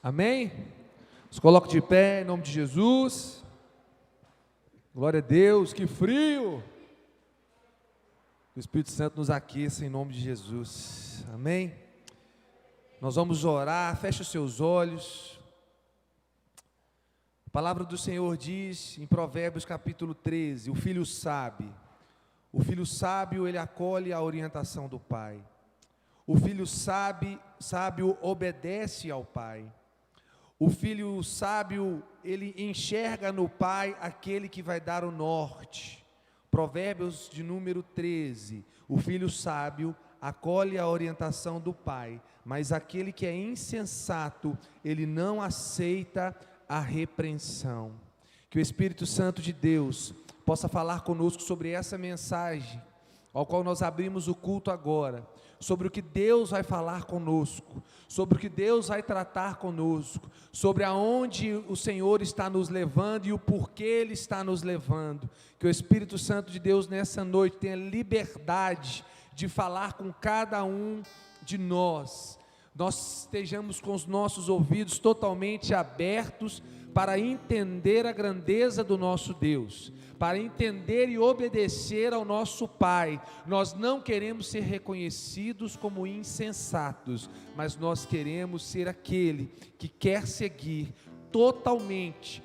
Amém? Se coloque de pé em nome de Jesus. Glória a Deus, que frio! O Espírito Santo nos aqueça em nome de Jesus. Amém? Nós vamos orar, feche os seus olhos. A palavra do Senhor diz em Provérbios capítulo 13, o filho sábio, ele acolhe a orientação do pai. O filho sábio obedece ao pai. O filho sábio, ele enxerga no pai aquele que vai dar o norte. Provérbios de número 13, o filho sábio acolhe a orientação do pai, mas aquele que é insensato, ele não aceita a repreensão. Que o Espírito Santo de Deus possa falar conosco sobre essa mensagem, ao qual nós abrimos o culto agora, sobre o que Deus vai falar conosco, sobre o que Deus vai tratar conosco, sobre aonde o Senhor está nos levando e o porquê Ele está nos levando. Que o Espírito Santo de Deus nessa noite tenha liberdade de falar com cada um de nós. Nós estejamos com os nossos ouvidos totalmente abertos para entender a grandeza do nosso Deus, para entender e obedecer ao nosso Pai. Nós não queremos ser reconhecidos como insensatos, mas nós queremos ser aquele que quer seguir totalmente,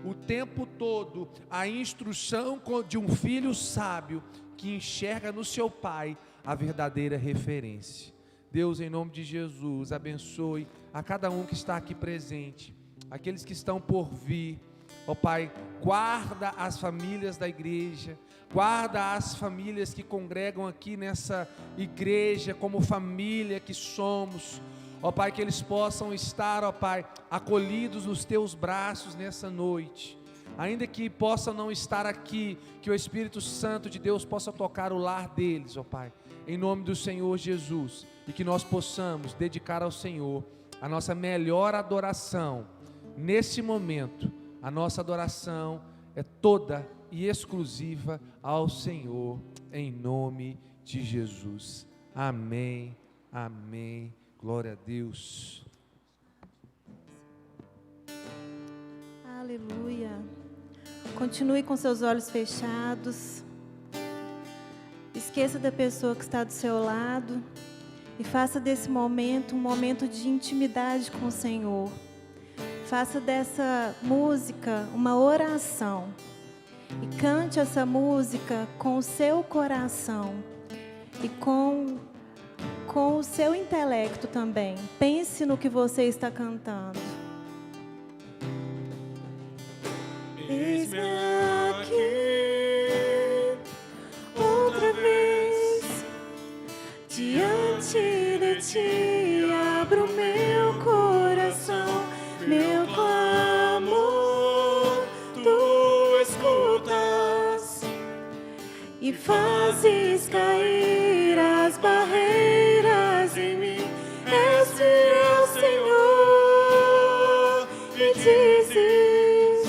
o tempo todo, a instrução de um filho sábio, que enxerga no seu pai a verdadeira referência. Deus, em nome de Jesus, abençoe a cada um que está aqui presente, aqueles que estão por vir. Ó Pai, guarda as famílias da igreja, guarda as famílias que congregam aqui nessa igreja, como família que somos. Ó Pai, que eles possam estar, ó Pai, acolhidos nos Teus braços nessa noite. Ainda que possam não estar aqui, que o Espírito Santo de Deus possa tocar o lar deles, ó Pai, em nome do Senhor Jesus, e que nós possamos dedicar ao Senhor a nossa melhor adoração. Nesse momento, a nossa adoração é toda e exclusiva ao Senhor, em nome de Jesus. Amém, amém, glória a Deus. Aleluia. Continue com seus olhos fechados. Esqueça da pessoa que está do seu lado e faça desse momento um momento de intimidade com o Senhor. Faça dessa música uma oração e cante essa música com o seu coração e com o seu intelecto também. Pense no que você está cantando. Eis-me aqui, outra vez, diante de ti, abro meu coração, meu clamor, tu escutas e fazes cair as barreiras em mim. Este é o Senhor e dizes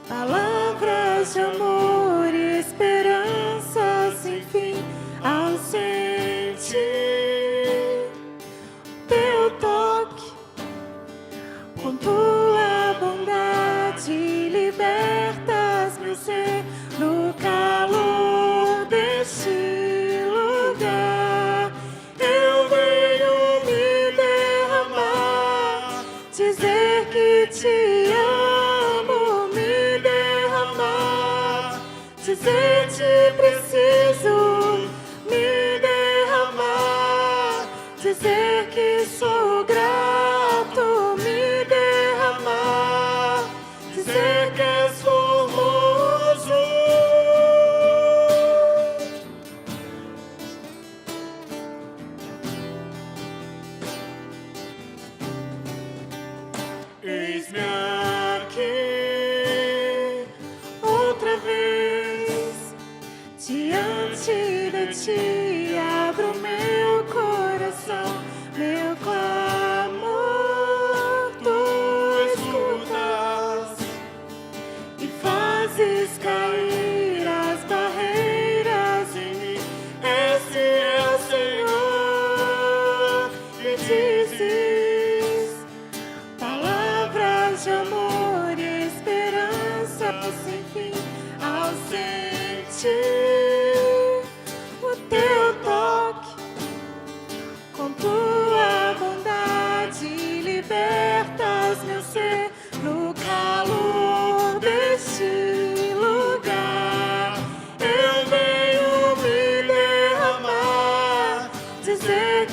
palavras de amor e esperança sem fim. Ao sentir teu toque, com tua bondade libertas meu ser no calor deste lugar. Eu venho me derramar, dizer que te amo, me derramar, dizer te preciso, me derramar.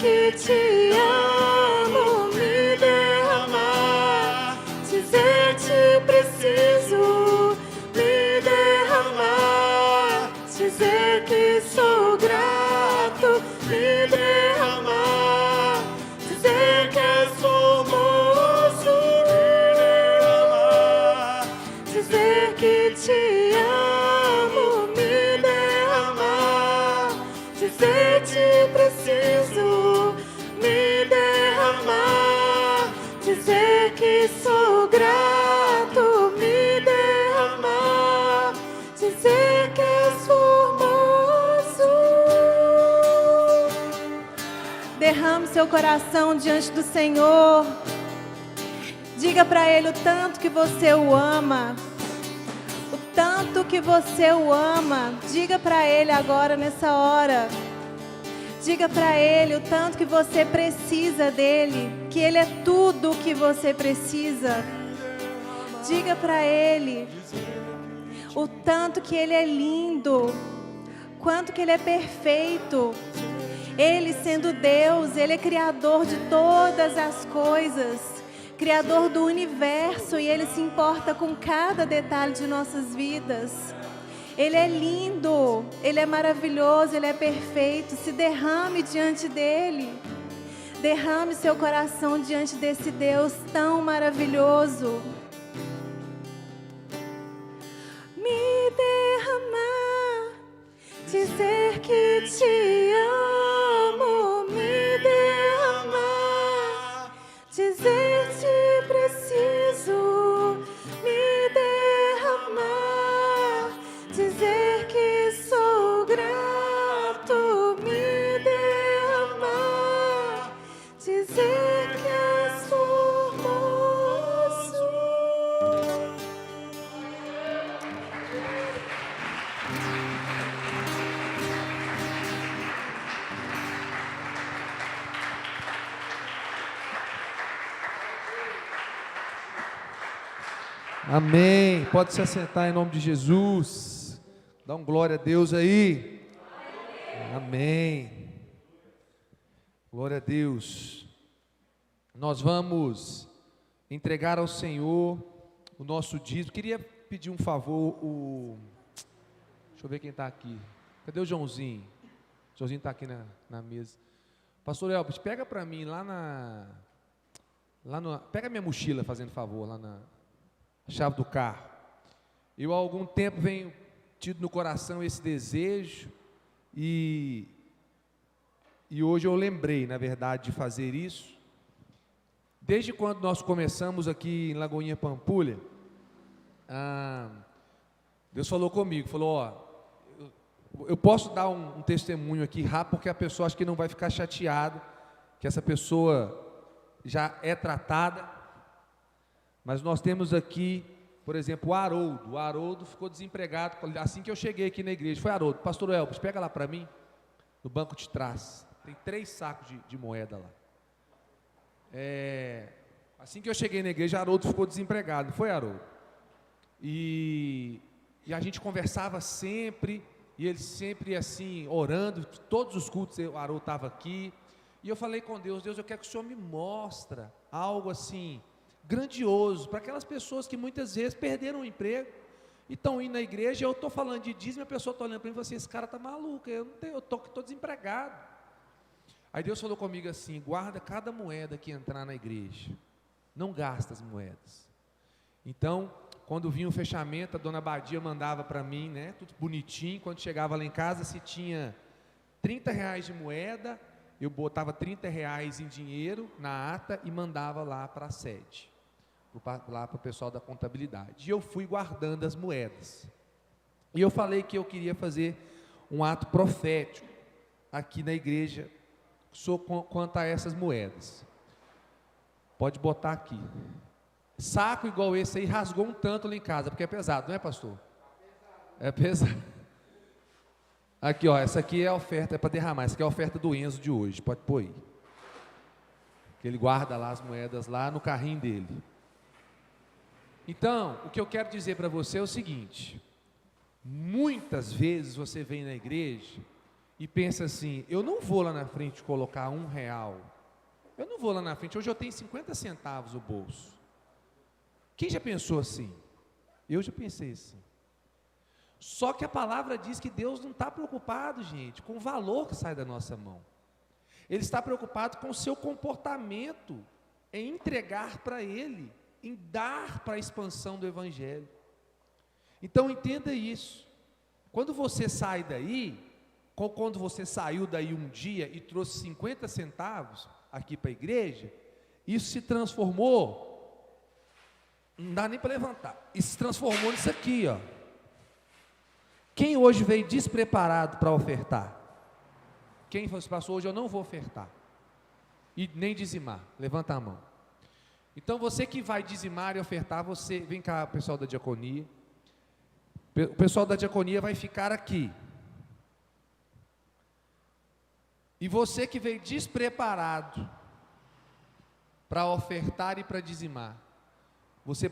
que te amo, me derramar, dizer te preciso, me derramar, dizer que sou grato, me derramar, dizer que és formoso, me derramar, dizer que te amo, me derramar, dizer te preciso, me derramar, dizer que sou grato, me derramar, dizer que és formoso. Derrame seu coração diante do Senhor. Diga para Ele o tanto que você o ama. O tanto que você o ama. Diga para Ele agora, nessa hora. Diga para Ele o tanto que você precisa dEle. Que Ele é tudo o que você precisa. Diga para Ele o tanto que Ele é lindo. Quanto que Ele é perfeito. Ele sendo Deus, Ele é criador de todas as coisas, criador do universo, e Ele se importa com cada detalhe de nossas vidas. Ele é lindo, Ele é maravilhoso, Ele é perfeito. Se derrame diante dEle. Derrame seu coração diante desse Deus tão maravilhoso. Me derramar, dizer que te amo, me derramar, dizer te preciso, me derramar, dizer que sou grato, me derramar, dizer que és formoso. Amém. Pode se assentar em nome de Jesus. Dá um glória a Deus aí. Amém. Glória a Deus. Nós vamos entregar ao Senhor o nosso dízimo. Queria pedir um favor. Deixa eu ver quem está aqui. Cadê o Joãozinho? O Joãozinho está aqui na mesa. Pastor Elvis, pega para mim pega minha mochila, fazendo favor, lá na chave do carro. Eu há algum tempo venho tido no coração esse desejo e hoje eu lembrei, na verdade, de fazer isso. Desde quando nós começamos aqui em Lagoinha Pampulha, Deus falou comigo, falou, eu posso dar um testemunho aqui rápido, porque a pessoa acho que não vai ficar chateada, que essa pessoa já é tratada. Mas nós temos aqui, por exemplo, o Haroldo. O Haroldo ficou desempregado assim que eu cheguei aqui na igreja. Foi Haroldo, pastor Elvis, pega lá para mim, no banco de trás. Tem 3 sacos de moeda lá. Assim que eu cheguei na igreja, Haroldo ficou desempregado. Foi, Haroldo? E a gente conversava sempre, e ele sempre assim, orando, todos os cultos, o Haroldo estava aqui. E eu falei com Deus, eu quero que o Senhor me mostre algo assim, grandioso, para aquelas pessoas que muitas vezes perderam o emprego e estão indo na igreja. Eu estou falando de dízimo e a pessoa está olhando para mim e falando assim, esse cara está maluco, eu estou desempregado. Aí Deus falou comigo assim, guarda cada moeda que entrar na igreja, não gasta as moedas. Então, quando vinha o fechamento, a dona Badia mandava para mim, né, tudo bonitinho. Quando chegava lá em casa, se tinha R$30 de moeda, eu botava R$30 em dinheiro na ata e mandava lá para a sede, lá para o pessoal da contabilidade. E eu fui guardando as moedas. E eu falei que eu queria fazer um ato profético aqui na igreja quanto a essas moedas. Pode botar aqui. Saco igual esse aí rasgou um tanto lá em casa, porque é pesado, não é, pastor? É pesado. Aqui, ó, essa aqui é a oferta, é para derramar. Essa aqui é a oferta do Enzo de hoje, pode pôr aí. Que ele guarda lá as moedas lá no carrinho dele. Então, o que eu quero dizer para você é o seguinte: muitas vezes você vem na igreja e pensa assim: eu não vou lá na frente colocar R$1, eu não vou lá na frente, hoje eu tenho 50 centavos no bolso. Quem já pensou assim? Eu já pensei assim. Só que a palavra diz que Deus não está preocupado, gente, com o valor que sai da nossa mão. Ele está preocupado com o seu comportamento, em entregar para Ele, em dar para a expansão do Evangelho. Então entenda isso. Quando você sai daí, quando você saiu daí um dia e trouxe 50 centavos aqui para a igreja, isso se transformou, não dá nem para levantar, isso se transformou nisso aqui, ó. Quem hoje veio despreparado para ofertar? Quem passou hoje, eu não vou ofertar e nem dizimar, levanta a mão. Então você que vai dizimar e ofertar, você, vem cá, pessoal da diaconia, o pessoal da diaconia vai ficar aqui. E você que veio despreparado para ofertar e para dizimar, você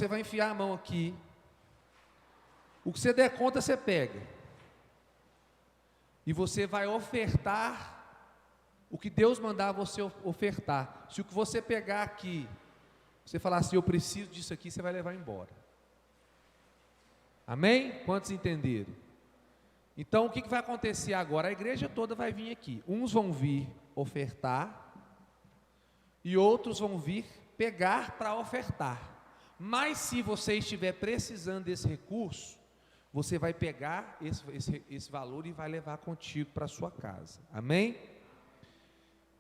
vai enfiar a mão aqui. O que você der conta, você pega. E você vai ofertar o que Deus mandar você ofertar. Se o que você pegar aqui, você falar assim: eu preciso disso aqui, você vai levar embora. Amém? Quantos entenderam? Então o que vai acontecer agora? A igreja toda vai vir aqui. Uns vão vir ofertar e outros vão vir pegar para ofertar. Mas se você estiver precisando desse recurso, você vai pegar esse valor e vai levar contigo para a sua casa. Amém?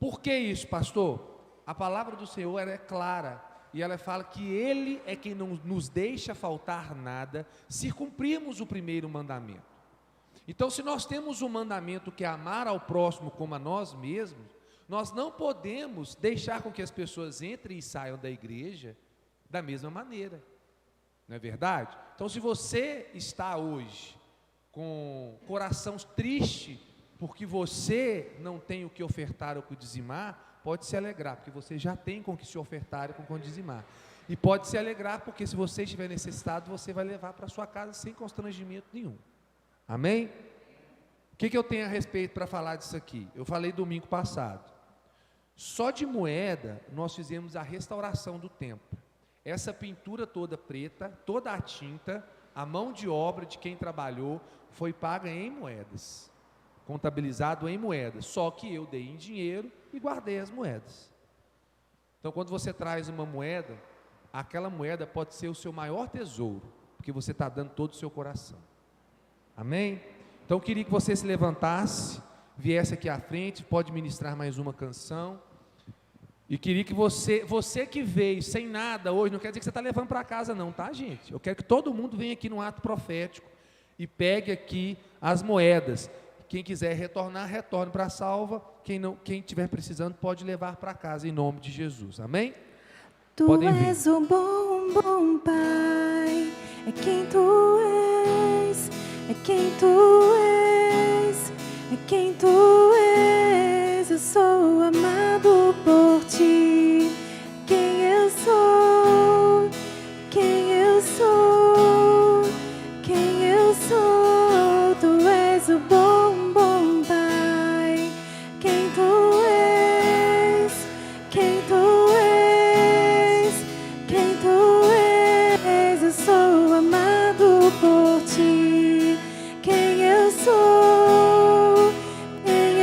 Por que isso, pastor? A palavra do Senhor ela é clara. E ela fala que Ele é quem não nos deixa faltar nada, se cumprirmos o primeiro mandamento. Então, se nós temos um mandamento que é amar ao próximo como a nós mesmos, nós não podemos deixar com que as pessoas entrem e saiam da igreja da mesma maneira. Não é verdade? Então, se você está hoje com coração triste, porque você não tem o que ofertar ou o que dizimar, pode se alegrar, porque você já tem com que se ofertar e com que dizimar. E pode se alegrar, porque se você estiver necessitado, você vai levar para sua casa sem constrangimento nenhum. Amém? O que eu tenho a respeito para falar disso aqui? Eu falei domingo passado. Só de moeda, nós fizemos a restauração do templo. Essa pintura toda preta, toda a tinta, a mão de obra de quem trabalhou, foi paga em moedas, contabilizado em moedas, só que eu dei em dinheiro e guardei as moedas. Então quando você traz uma moeda, aquela moeda pode ser o seu maior tesouro, porque você está dando todo o seu coração. Amém? Então eu queria que você se levantasse, viesse aqui à frente, pode ministrar mais uma canção. E queria que você que veio sem nada hoje, não quer dizer que você está levando para casa não, tá, gente? Eu quero que todo mundo venha aqui no ato profético e pegue aqui as moedas. Quem quiser retornar, retorne para a salva. Quem estiver precisando pode levar para casa, em nome de Jesus. Amém? Tu és o bom, bom Pai, é quem Tu és, é quem Tu és, é quem Tu és. Eu sou amado por Ti, quem eu sou, quem eu sou, quem eu sou. Tu és o bom, bom Pai, quem Tu és, quem Tu és, quem Tu és. Eu sou amado por Ti, quem eu sou, quem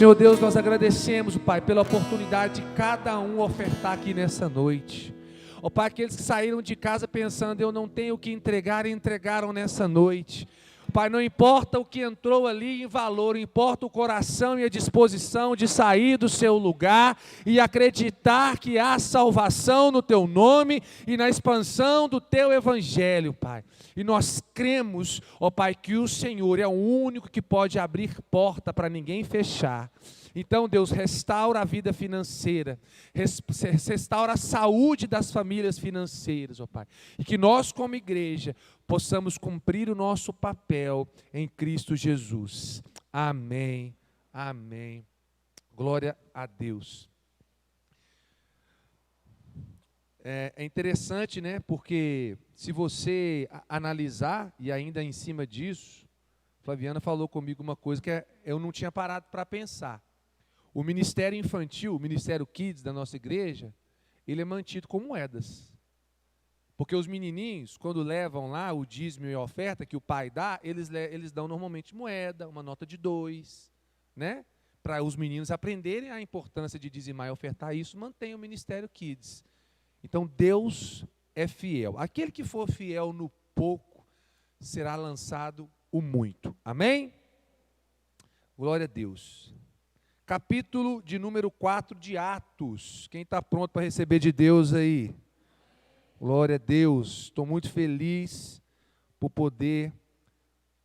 Senhor Deus, nós agradecemos, Pai, pela oportunidade de cada um ofertar aqui nessa noite. Ó Pai, aqueles que saíram de casa pensando, eu não tenho o que entregar, entregaram nessa noite. Pai, não importa o que entrou ali em valor, importa o coração e a disposição de sair do seu lugar e acreditar que há salvação no Teu nome e na expansão do Teu Evangelho, Pai. E nós cremos, ó Pai, que o Senhor é o único que pode abrir porta para ninguém fechar. Então, Deus, restaura a vida financeira, restaura a saúde das famílias financeiras, ó Pai. E que nós, como igreja, possamos cumprir o nosso papel em Cristo Jesus. Amém, amém. Glória a Deus. É interessante, né? Porque se você analisar, e ainda em cima disso, Flaviana falou comigo uma coisa que eu não tinha parado para pensar. O ministério infantil, o ministério Kids da nossa igreja, ele é mantido com moedas. Porque os menininhos, quando levam lá o dízimo e a oferta que o pai dá, eles dão normalmente moeda, uma nota de 2, né? Para os meninos aprenderem a importância de dizimar e ofertar, isso mantém o ministério Kids. Então Deus é fiel. Aquele que for fiel no pouco, será lançado o muito. Amém? Glória a Deus. Capítulo de número 4 de Atos. Quem está pronto para receber de Deus aí? Glória a Deus. Estou muito feliz por poder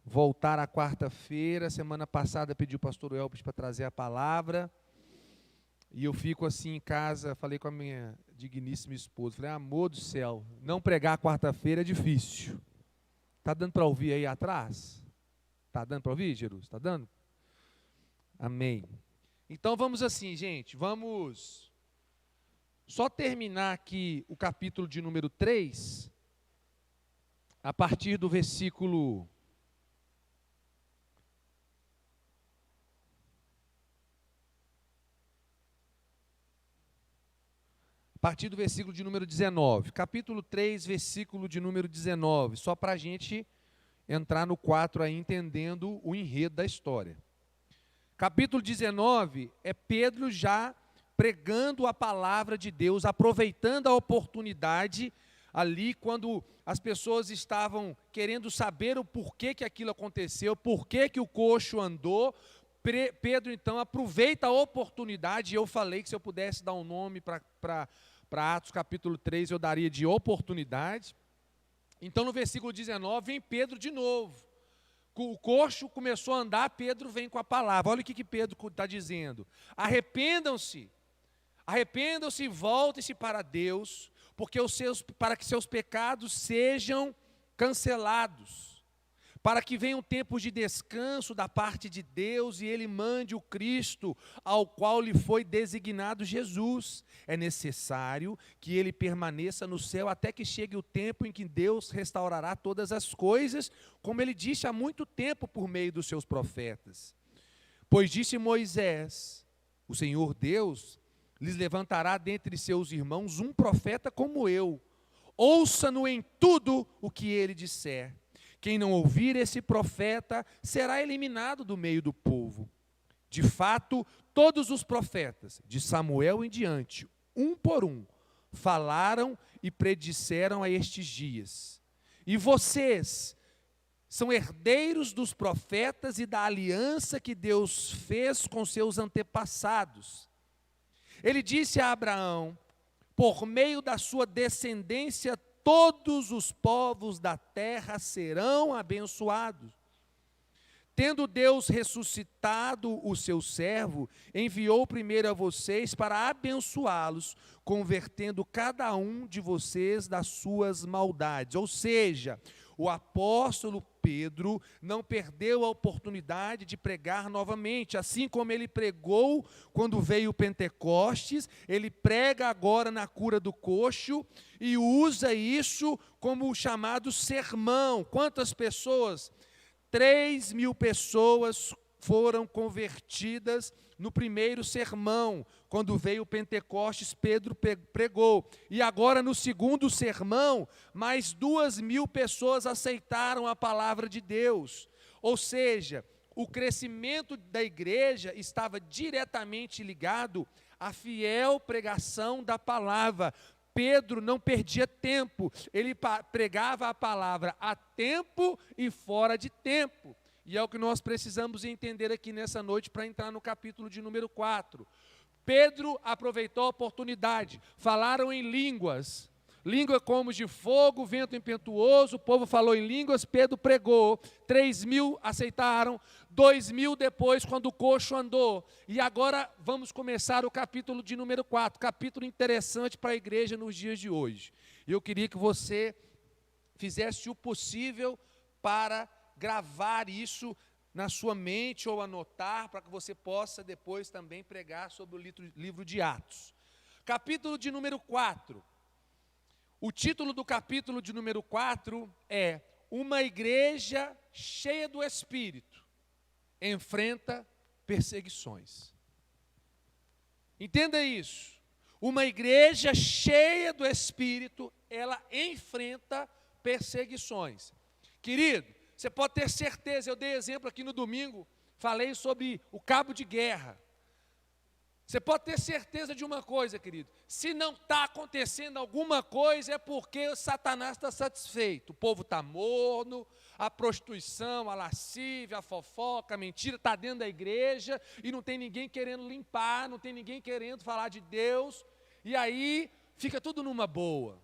voltar à quarta-feira. Semana passada pedi o pastor Elvis para trazer a palavra. E eu fico assim em casa, falei com a minha digníssima esposa. Falei, amor do céu, não pregar quarta-feira é difícil. Está dando para ouvir aí atrás? Está dando para ouvir, Jerus? Está dando? Amém. Então vamos assim, gente, vamos só terminar aqui o capítulo de número 3, a partir do versículo... A partir do versículo de número 19. Capítulo 3, versículo de número 19, só para a gente entrar no 4 aí, entendendo o enredo da história. Capítulo 19 é Pedro já pregando a palavra de Deus, aproveitando a oportunidade ali quando as pessoas estavam querendo saber o porquê que aquilo aconteceu, porquê que o coxo andou. Pedro então aproveita a oportunidade, e eu falei que se eu pudesse dar um nome para Atos capítulo 3, eu daria de oportunidade. Então no versículo 19 vem Pedro de novo. O coxo começou a andar, Pedro vem com a palavra. Olha o que Pedro está dizendo. Arrependam-se e voltem-se para Deus, para que seus pecados sejam cancelados, para que venha um tempo de descanso da parte de Deus e Ele mande o Cristo ao qual lhe foi designado Jesus. É necessário que Ele permaneça no céu até que chegue o tempo em que Deus restaurará todas as coisas, como Ele disse há muito tempo por meio dos seus profetas. Pois disse Moisés, o Senhor Deus lhes levantará dentre seus irmãos um profeta como eu. Ouça-no em tudo o que ele disser. Quem não ouvir esse profeta será eliminado do meio do povo. De fato, todos os profetas, de Samuel em diante, um por um, falaram e predisseram a estes dias. E vocês são herdeiros dos profetas e da aliança que Deus fez com seus antepassados. Ele disse a Abraão, por meio da sua descendência, todos os povos da terra serão abençoados. Tendo Deus ressuscitado o seu servo, enviou primeiro a vocês para abençoá-los, convertendo cada um de vocês das suas maldades. Ou seja, o apóstolo Pedro não perdeu a oportunidade de pregar novamente, assim como ele pregou quando veio o Pentecostes, ele prega agora na cura do coxo e usa isso como o chamado sermão. Quantas pessoas? 3.000 pessoas foram convertidas no primeiro sermão, quando veio o Pentecostes, Pedro pregou. E agora no segundo sermão, mais 2.000 pessoas aceitaram a palavra de Deus. Ou seja, o crescimento da igreja estava diretamente ligado à fiel pregação da palavra. Pedro não perdia tempo, ele pregava a palavra a tempo e fora de tempo. E é o que nós precisamos entender aqui nessa noite para entrar no capítulo de número 4. Pedro aproveitou a oportunidade, falaram em línguas, língua como de fogo, vento impetuoso, o povo falou em línguas, Pedro pregou, 3.000 aceitaram, 2.000 depois quando o coxo andou. E agora vamos começar o capítulo de número 4, capítulo interessante para a igreja nos dias de hoje. Eu queria que você fizesse o possível para gravar isso na sua mente ou anotar, para que você possa depois também pregar sobre o livro de Atos. Capítulo de número 4. O título do capítulo de número 4 é Uma igreja cheia do Espírito enfrenta perseguições. Entenda isso. Uma igreja cheia do Espírito, ela enfrenta perseguições. Querido, você pode ter certeza, eu dei exemplo aqui no domingo, falei sobre o cabo de guerra. Você pode ter certeza de uma coisa, querido, se não está acontecendo alguma coisa é porque o Satanás está satisfeito. O povo está morno, a prostituição, a lascívia, a fofoca, a mentira está dentro da igreja e não tem ninguém querendo limpar, não tem ninguém querendo falar de Deus, e aí fica tudo numa boa.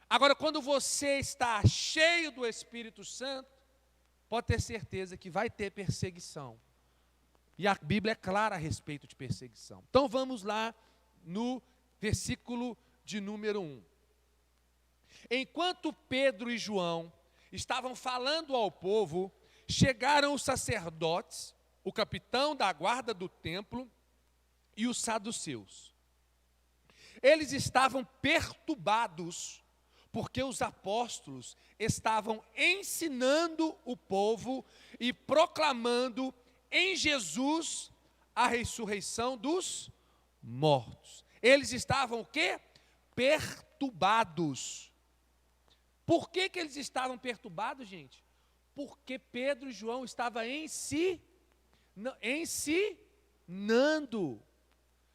Agora, quando você está cheio do Espírito Santo, pode ter certeza que vai ter perseguição. E a Bíblia é clara a respeito de perseguição. Então vamos lá no versículo de número 1. Enquanto Pedro e João estavam falando ao povo, chegaram os sacerdotes, o capitão da guarda do templo e os saduceus. Eles estavam perturbados, porque os apóstolos estavam ensinando o povo e proclamando em Jesus a ressurreição dos mortos. Eles estavam o quê? Perturbados. Por que eles estavam perturbados, gente? Porque Pedro e João estavam ensinando.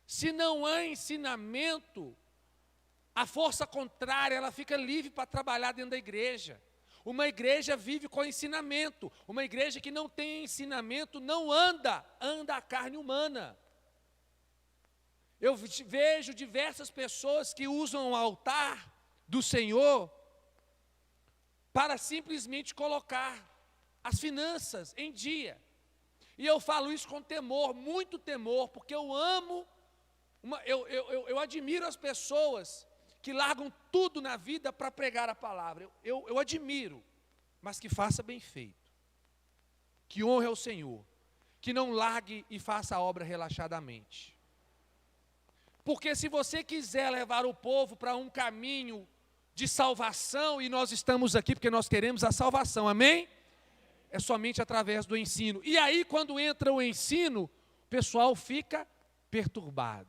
Se não há ensinamento, a força contrária, ela fica livre para trabalhar dentro da igreja. Uma igreja vive com ensinamento. Uma igreja que não tem ensinamento não anda a carne humana. Eu vejo diversas pessoas que usam o altar do Senhor para simplesmente colocar as finanças em dia. E eu falo isso com temor, muito temor, porque eu amo, eu admiro as pessoas que largam tudo na vida para pregar a palavra. Eu admiro, mas que faça bem feito. Que honre ao Senhor. Que não largue e faça a obra relaxadamente. Porque se você quiser levar o povo para um caminho de salvação, e nós estamos aqui porque nós queremos a salvação, amém? É somente através do ensino. E aí, quando entra o ensino, o pessoal fica perturbado.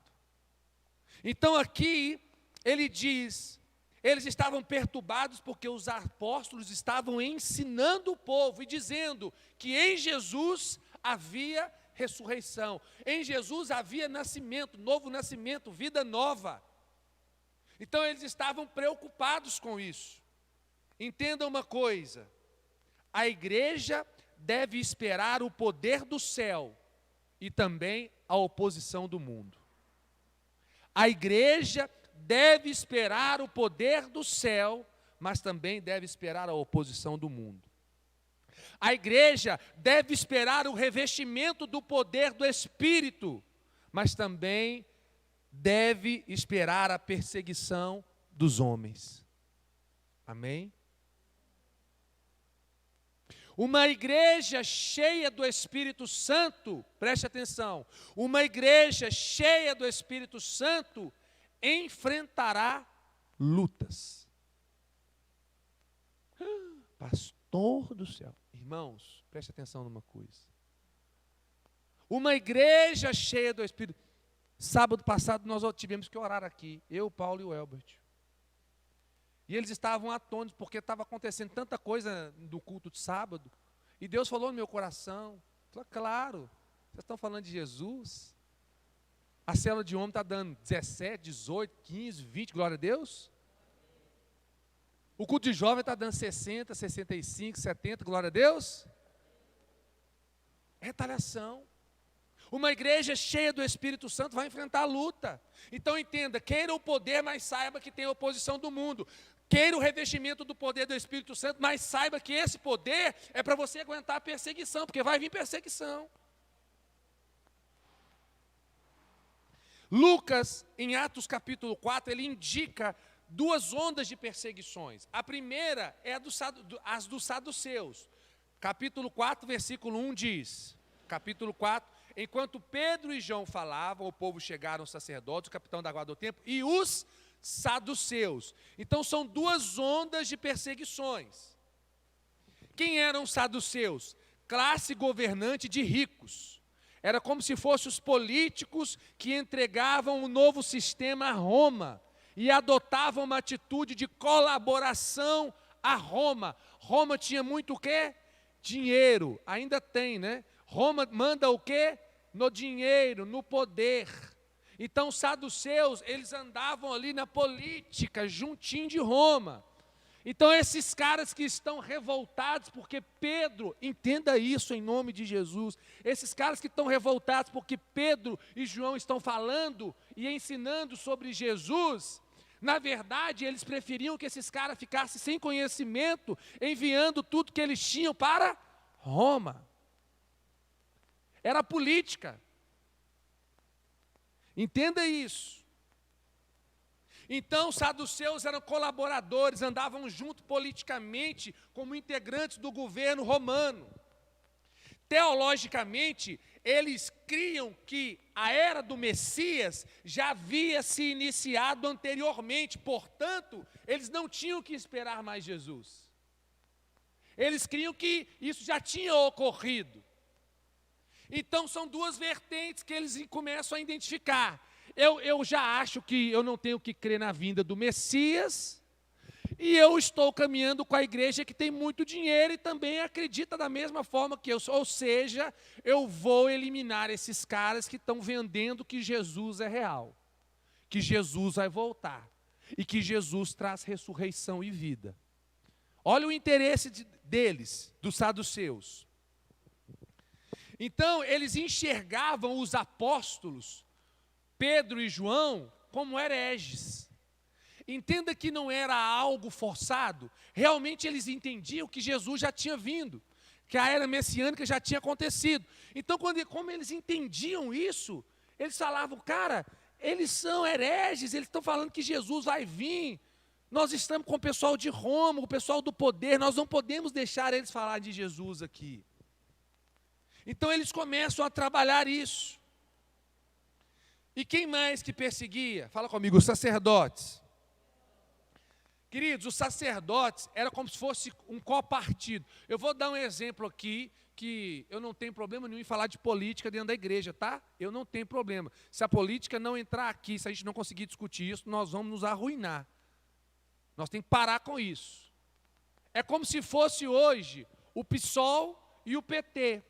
Então aqui, ele diz, eles estavam perturbados porque os apóstolos estavam ensinando o povo e dizendo que em Jesus havia ressurreição. Em Jesus havia nascimento, novo nascimento, vida nova. Então eles estavam preocupados com isso. Entenda uma coisa, a igreja deve esperar o poder do céu e também a oposição do mundo. A igreja deve esperar o poder do céu, mas também deve esperar a oposição do mundo. A igreja deve esperar o revestimento do poder do Espírito, mas também deve esperar a perseguição dos homens. Amém? Uma igreja cheia do Espírito Santo, preste atenção, uma igreja cheia do Espírito Santo enfrentará lutas. Pastor do céu. Irmãos, preste atenção numa coisa. Uma igreja cheia do Espírito. Sábado passado nós tivemos que orar aqui, eu, Paulo e o Elbert. E eles estavam atônitos porque estava acontecendo tanta coisa do culto de sábado. E Deus falou no meu coração. Falei, claro, vocês estão falando de Jesus? A célula de homem está dando 17, 18, 15, 20, glória a Deus. O culto de jovem está dando 60, 65, 70, glória a Deus. Retaliação. Uma igreja cheia do Espírito Santo vai enfrentar a luta. Então entenda, queira o poder, mas saiba que tem oposição do mundo. Queira o revestimento do poder do Espírito Santo, mas saiba que esse poder é para você aguentar a perseguição, porque vai vir perseguição. Lucas, em Atos capítulo 4, ele indica duas ondas de perseguições. A primeira é as dos saduceus. Capítulo 4, versículo 1 diz, capítulo 4, enquanto Pedro e João falavam, o povo chegaram os sacerdotes, o capitão da guarda do templo e os saduceus. Então são duas ondas de perseguições. Quem eram os saduceus? Classe governante de ricos. Era como se fossem os políticos que entregavam um novo sistema a Roma e adotavam uma atitude de colaboração a Roma. Roma tinha muito o quê? Dinheiro, ainda tem, né? Roma manda o quê? No dinheiro, no poder. Então os saduceus, eles andavam ali na política, juntinho de Roma. Então esses caras que estão revoltados porque Pedro, entenda isso em nome de Jesus, esses caras que estão revoltados porque Pedro e João estão falando e ensinando sobre Jesus, na verdade eles preferiam que esses caras ficassem sem conhecimento, enviando tudo que eles tinham para Roma. Era política. Entenda isso. Então, os saduceus eram colaboradores, andavam junto politicamente como integrantes do governo romano. Teologicamente, eles criam que a era do Messias já havia se iniciado anteriormente, portanto, eles não tinham que esperar mais Jesus. Eles criam que isso já tinha ocorrido. Então, são duas vertentes que eles começam a identificar. Eu já acho que eu não tenho que crer na vinda do Messias, e eu estou caminhando com a igreja que tem muito dinheiro e também acredita da mesma forma que eu sou. Ou seja, eu vou eliminar esses caras que estão vendendo que Jesus é real, que Jesus vai voltar e que Jesus traz ressurreição e vida. Olha o interesse deles, dos saduceus. Então, eles enxergavam os apóstolos, Pedro e João, como hereges. Entenda que não era algo forçado, realmente eles entendiam que Jesus já tinha vindo, que a era messiânica já tinha acontecido. Então, como eles entendiam isso, eles falavam, cara, eles são hereges, eles estão falando que Jesus vai vir, nós estamos com o pessoal de Roma, o pessoal do poder, nós não podemos deixar eles falar de Jesus aqui. Então eles começam a trabalhar isso. E quem mais que perseguia? Fala comigo, os sacerdotes. Queridos, os sacerdotes era como se fosse um copartido. Eu vou dar um exemplo aqui, que eu não tenho problema nenhum em falar de política dentro da igreja, tá? Eu não tenho problema. Se a política não entrar aqui, se a gente não conseguir discutir isso, nós vamos nos arruinar. Nós temos que parar com isso. É como se fosse hoje o PSOL e o PT.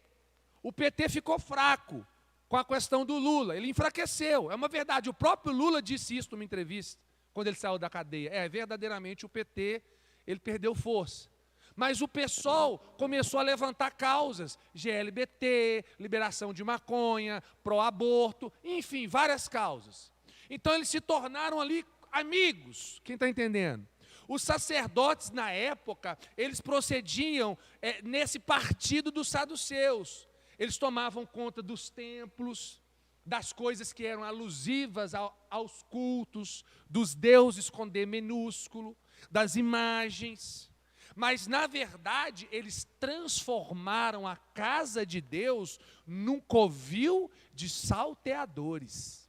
O PT ficou fraco com a questão do Lula, ele enfraqueceu, é uma verdade, o próprio Lula disse isso numa entrevista, quando ele saiu da cadeia, verdadeiramente o PT, ele perdeu força. Mas o PSOL começou a levantar causas, GLBT, liberação de maconha, pró-aborto, enfim, várias causas. Então eles se tornaram ali amigos, quem está entendendo? Os sacerdotes na época, eles procediam nesse partido dos saduceus. Eles tomavam conta dos templos, das coisas que eram alusivas aos cultos, dos deuses com D minúsculo, das imagens. Mas, na verdade, eles transformaram a casa de Deus num covil de salteadores.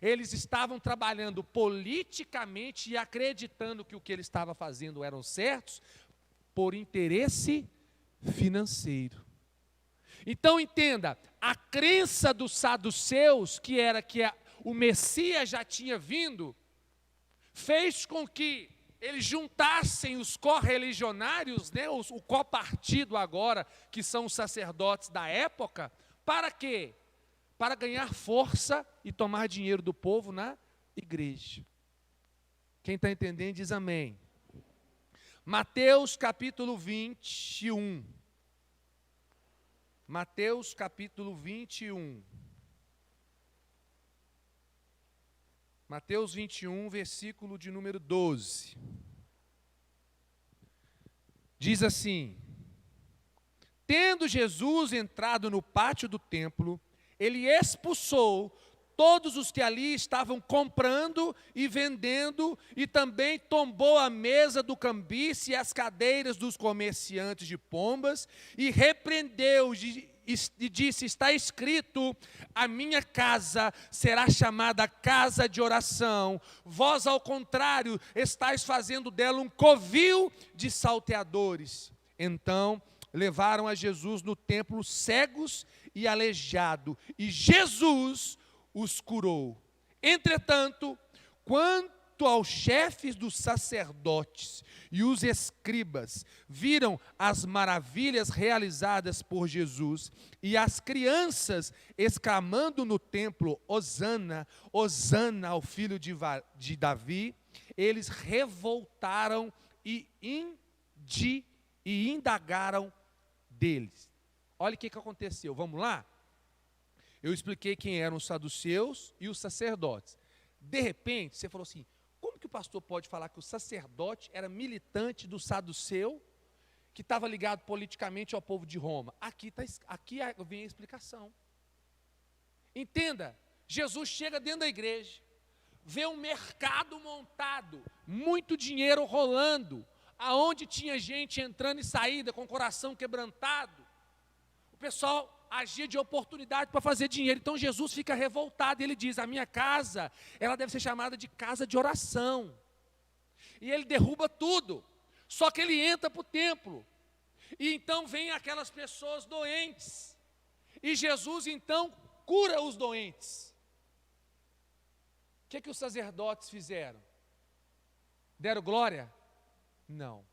Eles estavam trabalhando politicamente e acreditando que o que eles estavam fazendo eram certos por interesse financeiro. Então entenda, a crença dos saduceus, que era que o Messias já tinha vindo, fez com que eles juntassem os correligionários, né, o copartido agora, que são os sacerdotes da época, para quê? Para ganhar força e tomar dinheiro do povo na igreja. Quem está entendendo diz amém. Mateus capítulo 21. Mateus capítulo 21. Mateus 21, versículo de número 12. Diz assim: tendo Jesus entrado no pátio do templo, ele expulsou todos os que ali estavam comprando e vendendo, e também tombou a mesa do cambista e as cadeiras dos comerciantes de pombas, e repreendeu e disse: está escrito, a minha casa será chamada casa de oração, vós ao contrário, estáis fazendo dela um covil de salteadores. Então levaram a Jesus no templo cegos e aleijado, e Jesus os curou. Entretanto, quanto aos chefes dos sacerdotes e os escribas, viram as maravilhas realizadas por Jesus, e as crianças exclamando no templo: Hosana, Hosana ao filho de Davi, eles revoltaram e indagaram deles. Olha o que aconteceu, vamos lá? Eu expliquei quem eram os saduceus e os sacerdotes. De repente, você falou assim: como que o pastor pode falar que o sacerdote era militante do saduceu, que estava ligado politicamente ao povo de Roma? Aqui vem a explicação. Entenda, Jesus chega dentro da igreja, vê um mercado montado, muito dinheiro rolando, aonde tinha gente entrando e saída com o coração quebrantado. O pessoal agia de oportunidade para fazer dinheiro. Então Jesus fica revoltado e ele diz: a minha casa, ela deve ser chamada de casa de oração. E ele derruba tudo. Só que ele entra para o templo. E então vem aquelas pessoas doentes. E Jesus então cura os doentes. O que os sacerdotes fizeram? Deram glória? Não.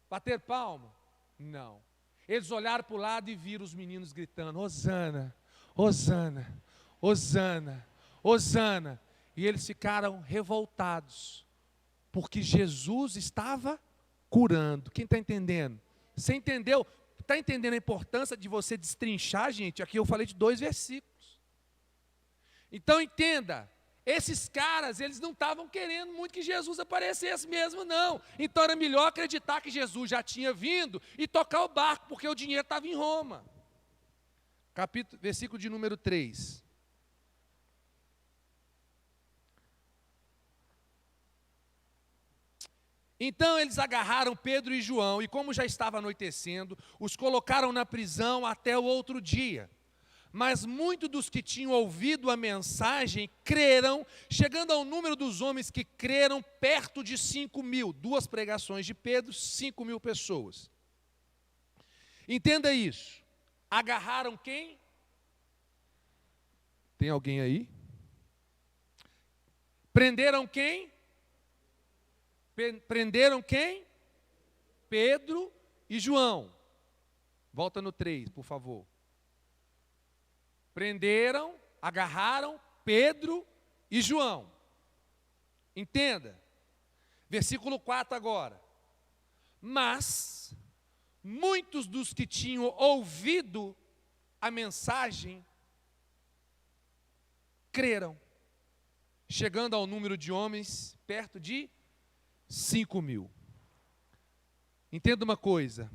Bater palma? Não. Eles olharam para o lado e viram os meninos gritando: Hosana, Hosana, Hosana, Hosana. E eles ficaram revoltados, porque Jesus estava curando. Quem está entendendo? Você entendeu? Está entendendo a importância de você destrinchar, gente? Aqui eu falei de 2 versículos. Então entenda. Esses caras, eles não estavam querendo muito que Jesus aparecesse mesmo, não. Então era melhor acreditar que Jesus já tinha vindo e tocar o barco, porque o dinheiro estava em Roma. Versículo de número 3. Então eles agarraram Pedro e João, e como já estava anoitecendo, os colocaram na prisão até o outro dia. Mas muitos dos que tinham ouvido a mensagem creram, chegando ao número dos homens que creram perto de 5.000. 2 pregações de Pedro, 5.000 pessoas. Entenda isso. Agarraram quem? Tem alguém aí? Prenderam quem? Prenderam quem? Pedro e João. Volta no 3, por favor. Prenderam, agarraram Pedro e João. Entenda. Versículo 4 agora. Mas muitos dos que tinham ouvido a mensagem creram, chegando ao número de homens perto de 5.000. Entenda uma coisa: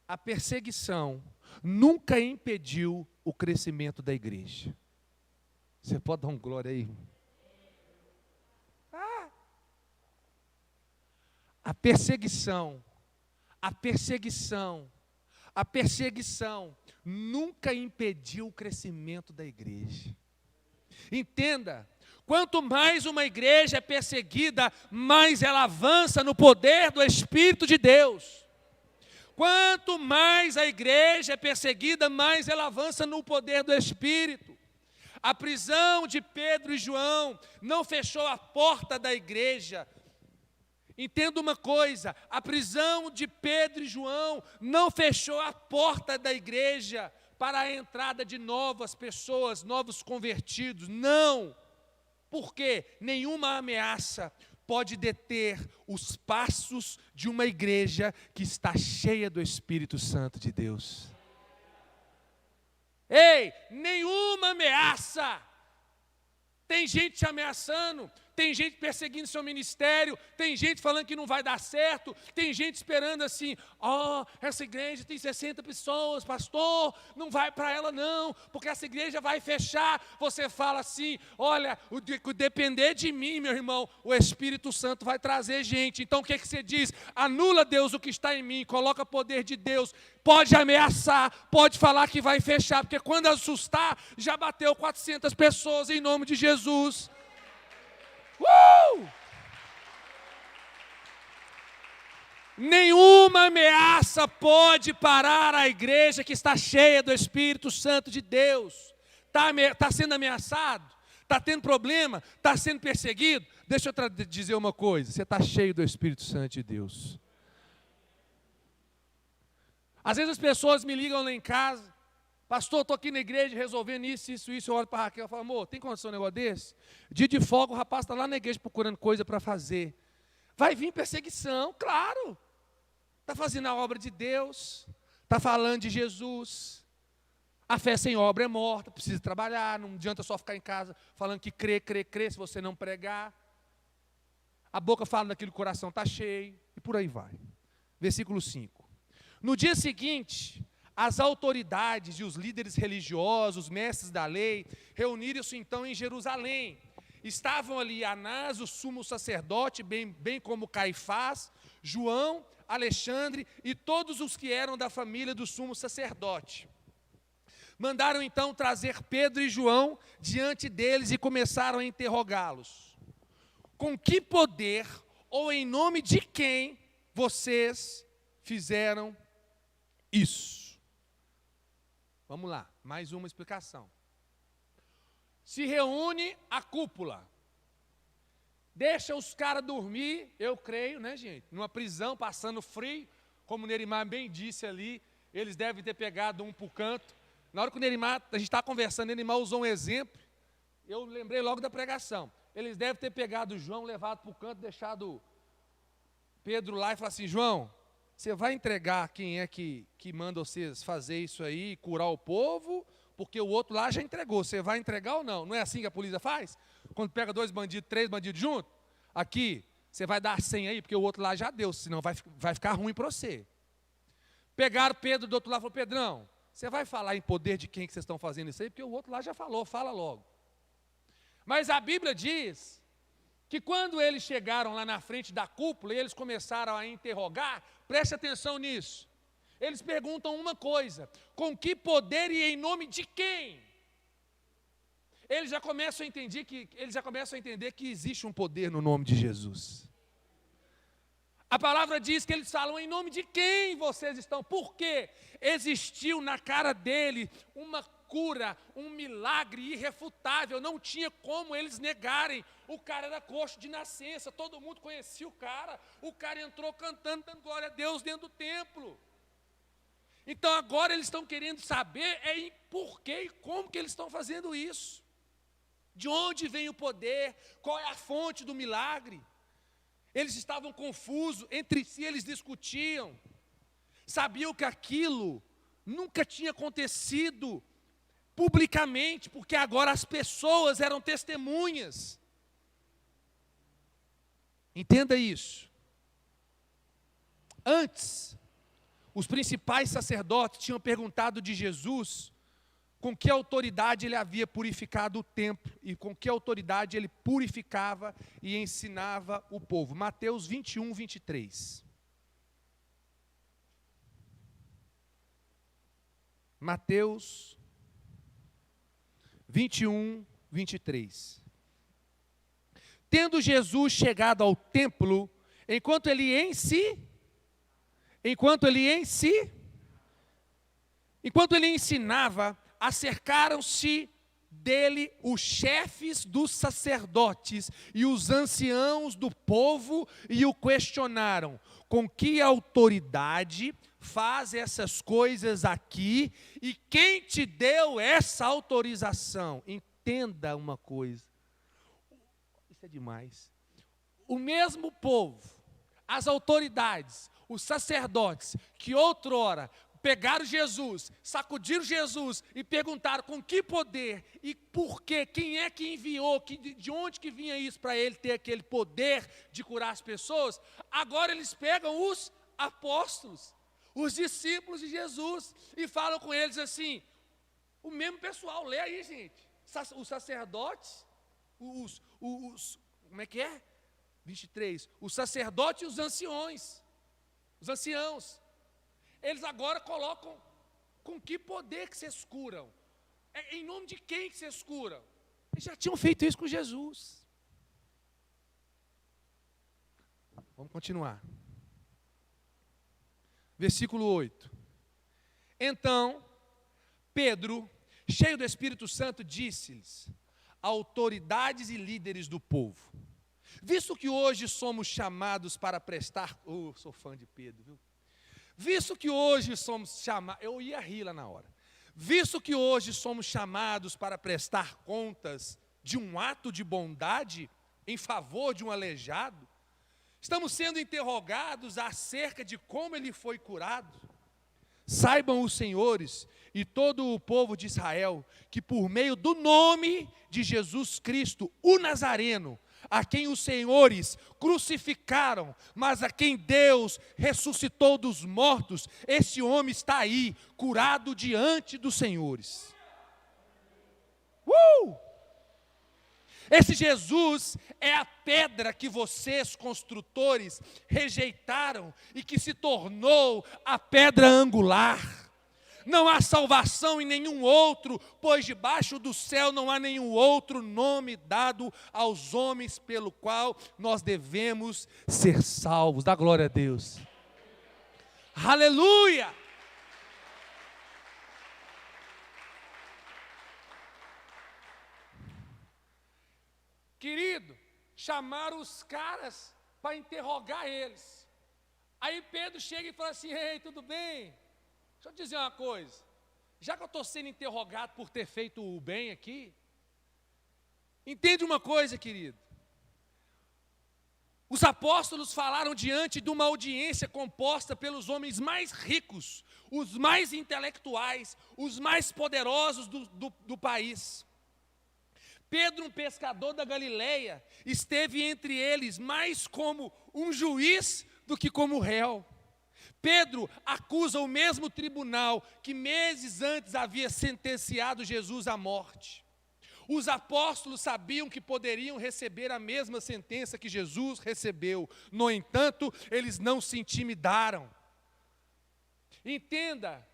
a perseguição nunca impediu o crescimento da igreja. Você pode dar um glória aí? A perseguição nunca impediu o crescimento da igreja. Entenda, quanto mais uma igreja é perseguida, mais ela avança no poder do Espírito de Deus. Quanto mais a igreja é perseguida, mais ela avança no poder do Espírito. A prisão de Pedro e João não fechou a porta da igreja. Entenda uma coisa, a prisão de Pedro e João não fechou a porta da igreja para a entrada de novas pessoas, novos convertidos, não. Porque nenhuma ameaça pode deter os passos de uma igreja que está cheia do Espírito Santo de Deus. Ei, nenhuma ameaça. Tem gente te ameaçando, tem gente perseguindo seu ministério, tem gente falando que não vai dar certo, tem gente esperando assim, essa igreja tem 60 pessoas, pastor, não vai para ela não, porque essa igreja vai fechar. Você fala assim, olha, depender de mim, meu irmão, o Espírito Santo vai trazer gente. Então o que você diz? Anula, Deus, o que está em mim, coloca poder de Deus. Pode ameaçar, pode falar que vai fechar, porque quando assustar, já bateu 400 pessoas em nome de Jesus. Nenhuma ameaça pode parar a igreja que está cheia do Espírito Santo de Deus. Está sendo ameaçado? Está tendo problema? Está sendo perseguido? Deixa eu dizer uma coisa, você está cheio do Espírito Santo de Deus. Às vezes as pessoas me ligam lá em casa, pastor, estou aqui na igreja resolvendo isso, eu olho para a Raquel e falo, amor, tem condição de um negócio desse? Dia de folga, o rapaz está lá na igreja procurando coisa para fazer. Vai vir perseguição, claro. Está fazendo a obra de Deus, está falando de Jesus. A fé sem obra é morta, precisa trabalhar, não adianta só ficar em casa falando que crê, se você não pregar. A boca fala daquilo que o coração está cheio, e por aí vai. Versículo 5. No dia seguinte, as autoridades e os líderes religiosos, os mestres da lei, reuniram-se então em Jerusalém. Estavam ali Anás, o sumo sacerdote, bem como Caifás, João, Alexandre e todos os que eram da família do sumo sacerdote. Mandaram então trazer Pedro e João diante deles e começaram a interrogá-los. Com que poder ou em nome de quem vocês fizeram isso? Vamos lá, mais uma explicação. Se reúne a cúpula, deixa os caras dormir, eu creio, né, gente? Numa prisão, passando frio, como o Nerimar bem disse ali, eles devem ter pegado um para o canto. Na hora que o Nerimar, a gente está conversando, o Nerimar usou um exemplo, eu lembrei logo da pregação. Eles devem ter pegado o João, levado para o canto, deixado Pedro lá e falado assim, João, você vai entregar quem é que manda vocês fazer isso aí, curar o povo, porque o outro lá já entregou, você vai entregar ou não? Não é assim que a polícia faz? Quando pega 2 bandidos, 3 bandidos juntos, aqui, você vai dar 100 aí, porque o outro lá já deu, senão vai ficar ruim para você. Pegaram Pedro do outro lado e falaram, Pedrão, você vai falar em poder de quem que vocês estão fazendo isso aí? Porque o outro lá já falou, fala logo. Mas a Bíblia diz que quando eles chegaram lá na frente da cúpula e eles começaram a interrogar, preste atenção nisso. Eles perguntam uma coisa, com que poder e em nome de quem? Eles já começam a entender que existe um poder no nome de Jesus. A palavra diz que eles falam em nome de quem vocês estão. Por quê? Existiu na cara dele uma cura, um milagre irrefutável, não tinha como eles negarem. O cara era coxo de nascença, todo mundo conhecia o cara entrou cantando, dando glória a Deus dentro do templo. Então agora eles estão querendo saber por quê e como que eles estão fazendo isso. De onde vem o poder, qual é a fonte do milagre. Eles estavam confusos, entre si eles discutiam, sabiam que aquilo nunca tinha acontecido publicamente, porque agora as pessoas eram testemunhas. Entenda isso. Antes, os principais sacerdotes tinham perguntado de Jesus com que autoridade ele havia purificado o templo e com que autoridade ele purificava e ensinava o povo. Mateus 21, 23. Mateus 21, 23. Tendo Jesus chegado ao templo, enquanto ele ensinava, acercaram-se dele os chefes dos sacerdotes e os anciãos do povo e o questionaram: com que autoridade faz essas coisas aqui e quem te deu essa autorização? Entenda uma coisa, isso é demais. O mesmo povo, as autoridades, os sacerdotes, que outrora pegaram Jesus, sacudiram Jesus e perguntaram com que poder e por quê, quem é que enviou, de onde que vinha isso para ele ter aquele poder de curar as pessoas. Agora eles pegam os apóstolos, os discípulos de Jesus, e falam com eles assim, o mesmo pessoal, lê aí, gente, os sacerdotes, como é que é? 23, os sacerdotes e os anciãos, eles agora colocam, com que poder que vocês curam? Em nome de quem que vocês curam? Eles já tinham feito isso com Jesus. Vamos continuar. Versículo 8. Então, Pedro, cheio do Espírito Santo, disse-lhes: autoridades e líderes do povo, visto que hoje somos chamados para prestar... sou fã de Pedro, viu? Visto que hoje somos chamados... Eu ia rir lá na hora. Visto que hoje somos chamados para prestar contas de um ato de bondade em favor de um aleijado, estamos sendo interrogados acerca de como ele foi curado. Saibam os senhores e todo o povo de Israel que por meio do nome de Jesus Cristo, o Nazareno, a quem os senhores crucificaram, mas a quem Deus ressuscitou dos mortos, esse homem está aí, curado diante dos senhores. Esse Jesus é a pedra que vocês, construtores, rejeitaram e que se tornou a pedra angular. Não há salvação em nenhum outro, pois debaixo do céu não há nenhum outro nome dado aos homens pelo qual nós devemos ser salvos. Dá glória a Deus. Aleluia! Querido, chamaram os caras para interrogar eles. Aí Pedro chega e fala assim: ei, tudo bem? Deixa eu dizer uma coisa, já que eu estou sendo interrogado por ter feito o bem aqui, entende uma coisa, querido, os apóstolos falaram diante de uma audiência composta pelos homens mais ricos, os mais intelectuais, os mais poderosos do país. Pedro, um pescador da Galileia, esteve entre eles mais como um juiz do que como réu. Pedro acusa o mesmo tribunal que meses antes havia sentenciado Jesus à morte. Os apóstolos sabiam que poderiam receber a mesma sentença que Jesus recebeu. No entanto, eles não se intimidaram. Entenda,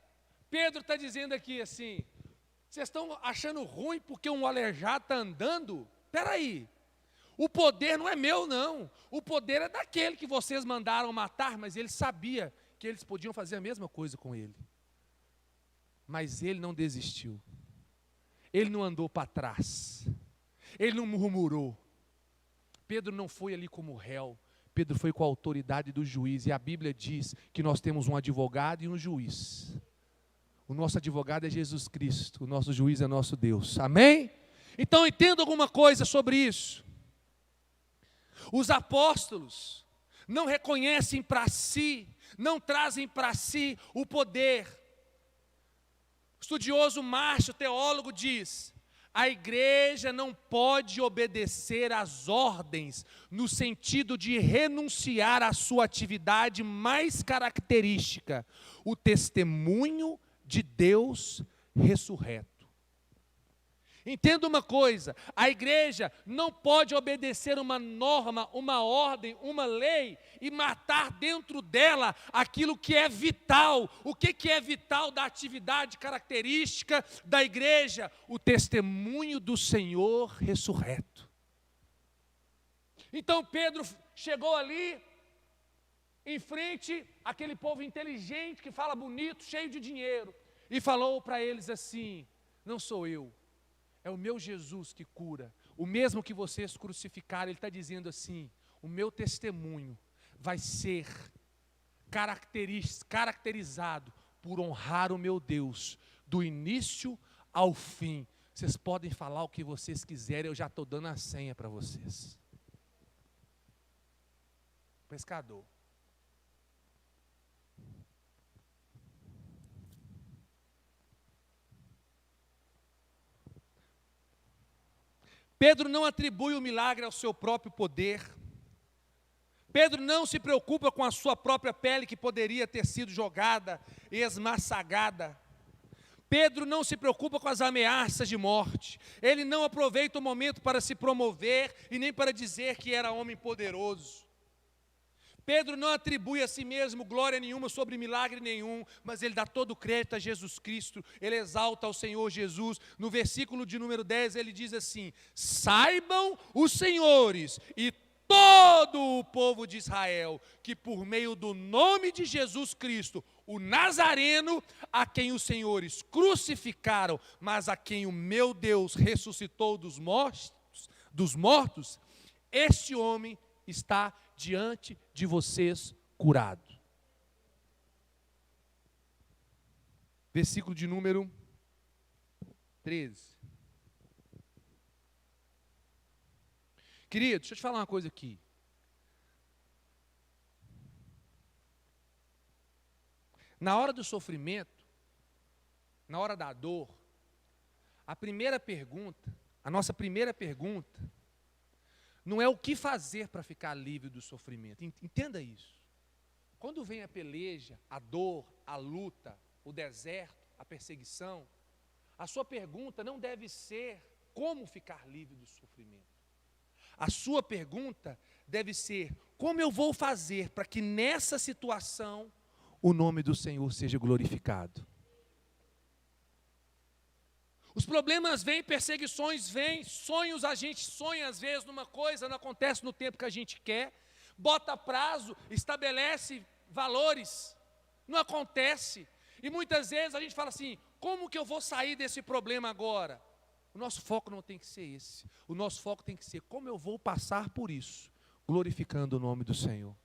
Pedro está dizendo aqui assim: vocês estão achando ruim porque um aleijado está andando? Espera aí, o poder não é meu não, o poder é daquele que vocês mandaram matar, mas ele sabia que eles podiam fazer a mesma coisa com ele. Mas ele não desistiu. Ele não andou para trás. Ele não murmurou. Pedro não foi ali como réu. Pedro foi com a autoridade do juiz. E a Bíblia diz que nós temos um advogado e um juiz. O nosso advogado é Jesus Cristo. O nosso juiz é nosso Deus. Amém? Então entenda alguma coisa sobre isso. Os apóstolos não reconhecem para si, não trazem para si o poder. O estudioso Márcio, teólogo, diz: a igreja não pode obedecer às ordens no sentido de renunciar à sua atividade mais característica, o testemunho de Deus ressurreto. Entenda uma coisa, a igreja não pode obedecer uma norma, uma ordem, uma lei e matar dentro dela aquilo que é vital. O que é vital da atividade característica da igreja? O testemunho do Senhor ressurreto. Então Pedro chegou ali, em frente àquele povo inteligente, que fala bonito, cheio de dinheiro, e falou para eles assim: não sou eu. É o meu Jesus que cura. O mesmo que vocês crucificaram, ele está dizendo assim: o meu testemunho vai ser caracterizado por honrar o meu Deus, do início ao fim. Vocês podem falar o que vocês quiserem, eu já estou dando a senha para vocês. Pescador. Pedro não atribui o milagre ao seu próprio poder. Pedro não se preocupa com a sua própria pele que poderia ter sido jogada e esmaçagada. Pedro não se preocupa com as ameaças de morte. Ele não aproveita o momento para se promover e nem para dizer que era homem poderoso. Pedro não atribui a si mesmo glória nenhuma sobre milagre nenhum, mas ele dá todo o crédito a Jesus Cristo, ele exalta ao Senhor Jesus. No versículo de número 10 ele diz assim: saibam os senhores e todo o povo de Israel, que por meio do nome de Jesus Cristo, o Nazareno, a quem os senhores crucificaram, mas a quem o meu Deus ressuscitou dos mortos, este homem está diante de vocês curado. Versículo de número 13. Querido, deixa eu te falar uma coisa aqui. Na hora do sofrimento, na hora da dor, a nossa primeira pergunta, não é o que fazer para ficar livre do sofrimento. Entenda isso. Quando vem a peleja, a dor, a luta, o deserto, a perseguição, a sua pergunta não deve ser como ficar livre do sofrimento. A sua pergunta deve ser: como eu vou fazer para que nessa situação o nome do Senhor seja glorificado? Os problemas vêm, perseguições vêm, sonhos, a gente sonha às vezes numa coisa, não acontece no tempo que a gente quer, bota prazo, estabelece valores, não acontece. E muitas vezes a gente fala assim: como que eu vou sair desse problema agora? O nosso foco não tem que ser esse. O nosso foco tem que ser: como eu vou passar por isso, glorificando o nome do Senhor.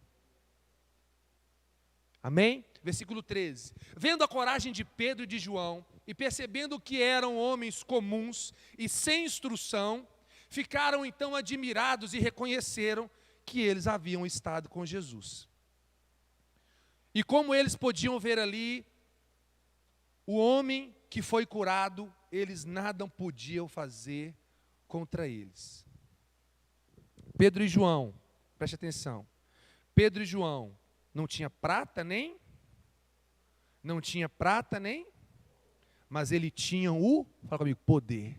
Amém? Versículo 13. Vendo a coragem de Pedro e de João, e percebendo que eram homens comuns e sem instrução, ficaram então admirados e reconheceram que eles haviam estado com Jesus. E como eles podiam ver ali o homem que foi curado, eles nada podiam fazer contra eles. Pedro e João, preste atenção. Pedro e João não tinha prata nem, mas eles tinham fala comigo, poder.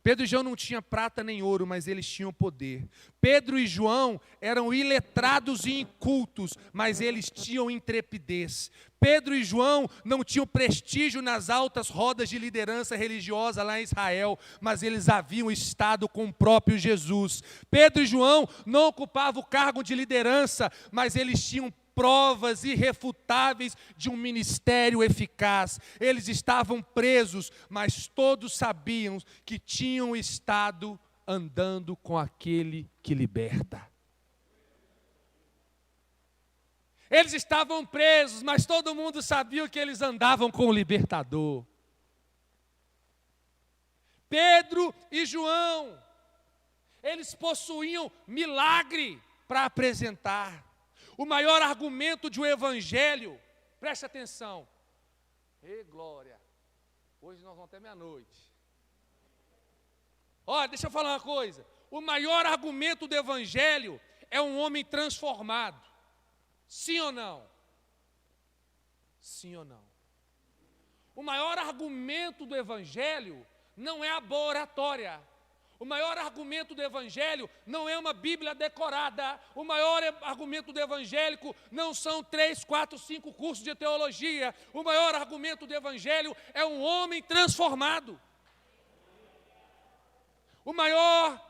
Pedro e João não tinham prata nem ouro, mas eles tinham poder. Pedro e João eram iletrados e incultos, mas eles tinham intrepidez. Pedro e João não tinham prestígio nas altas rodas de liderança religiosa lá em Israel, mas eles haviam estado com o próprio Jesus. Pedro e João não ocupavam o cargo de liderança, mas eles tinham provas irrefutáveis de um ministério eficaz. Eles estavam presos, mas todos sabiam que tinham estado andando com aquele que liberta. Eles estavam presos, mas todo mundo sabia que eles andavam com o libertador. Pedro e João, eles possuíam milagre para apresentar. O maior argumento de um evangelho, preste atenção. Ei, glória, hoje nós vamos até meia-noite. Olha, deixa eu falar uma coisa. O maior argumento do evangelho é um homem transformado. Sim ou não? Sim ou não? O maior argumento do evangelho não é a boa oratória. O maior argumento do evangelho não é uma Bíblia decorada. O maior argumento do evangélico não são 3, 4, 5 cursos de teologia. O maior argumento do evangelho é um homem transformado. O maior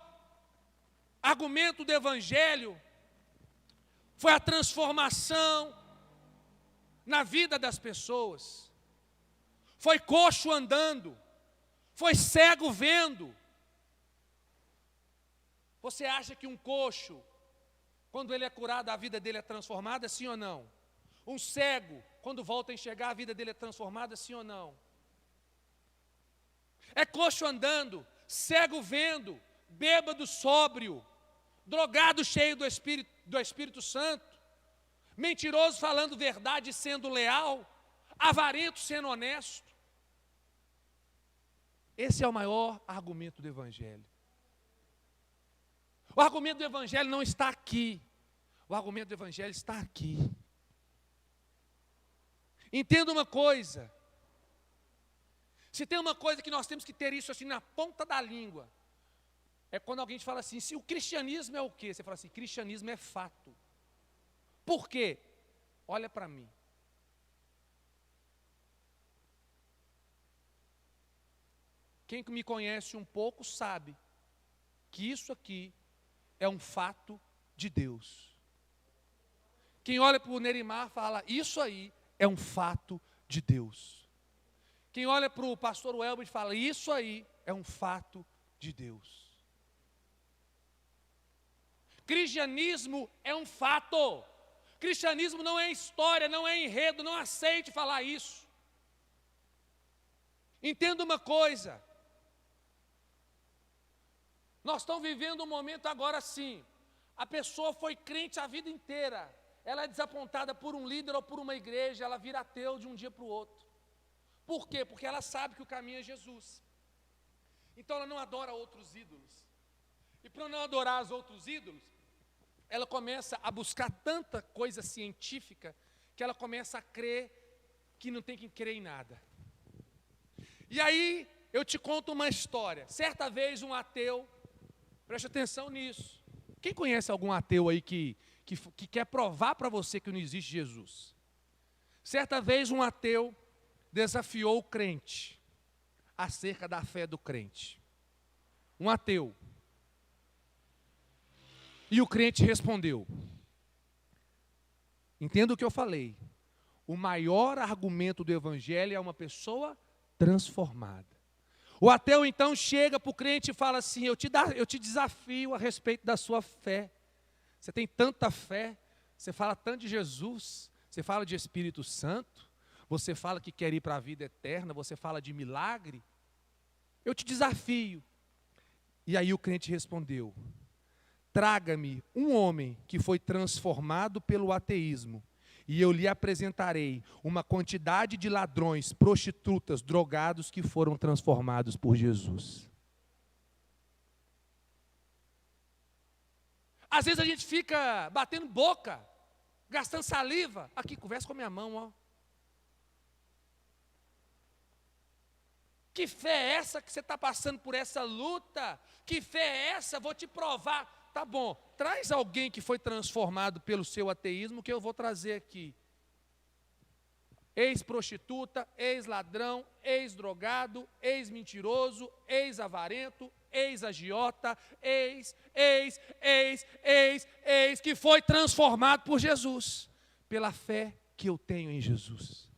argumento do evangelho foi a transformação na vida das pessoas. Foi coxo andando, Foi cego vendo. Você acha que um coxo, quando ele é curado, a vida dele é transformada, sim ou não? Um cego, quando volta a enxergar, a vida dele é transformada, sim ou não? É coxo andando, cego vendo, bêbado sóbrio, drogado cheio do Espírito Santo, mentiroso falando verdade e sendo leal, avarento sendo honesto. Esse é o maior argumento do Evangelho. O argumento do Evangelho não está aqui. O argumento do Evangelho está aqui. Entenda uma coisa. Se tem uma coisa que nós temos que ter isso assim na ponta da língua, é quando alguém te fala assim, se o cristianismo é o quê? Você fala assim, cristianismo é fato. Por quê? Olha para mim. Quem me conhece um pouco sabe que isso aqui é um fato de Deus. Quem olha para o Nerimar fala, isso aí é um fato de Deus. Quem olha para o pastor Welber fala, isso aí é um fato de Deus. Cristianismo é um fato. Cristianismo não é história, não é enredo, não aceite falar isso. Entenda uma coisa. Nós estamos vivendo um momento agora sim. A pessoa foi crente a vida inteira. Ela é desapontada por um líder ou por uma igreja, ela vira ateu de um dia para o outro. Por quê? Porque ela sabe que o caminho é Jesus. Então ela não adora outros ídolos. E para não adorar os outros ídolos, ela começa a buscar tanta coisa científica que ela começa a crer que não tem que crer em nada. E aí eu te conto uma história. Certa vez um ateu, preste atenção nisso. Quem conhece algum ateu aí que quer provar para você que não existe Jesus? Certa vez um ateu desafiou o crente acerca da fé do crente. Um ateu. E o crente respondeu. Entenda o que eu falei. O maior argumento do Evangelho é uma pessoa transformada. O ateu então chega para o crente e fala assim, eu te desafio a respeito da sua fé. Você tem tanta fé, você fala tanto de Jesus, você fala de Espírito Santo, você fala que quer ir para a vida eterna, você fala de milagre. Eu te desafio. E aí o crente respondeu, traga-me um homem que foi transformado pelo ateísmo, e eu lhe apresentarei uma quantidade de ladrões, prostitutas, drogados que foram transformados por Jesus. Às vezes a gente fica batendo boca, gastando saliva. Aqui, conversa com a minha mão, ó. Que fé é essa que você está passando por essa luta? Que fé é essa? Vou te provar. Tá bom, traz alguém que foi transformado pelo seu ateísmo que eu vou trazer aqui. Ex-prostituta, ex-ladrão, ex-drogado, ex-mentiroso, ex-avarento, ex-agiota, que foi transformado por Jesus, pela fé que eu tenho em Jesus.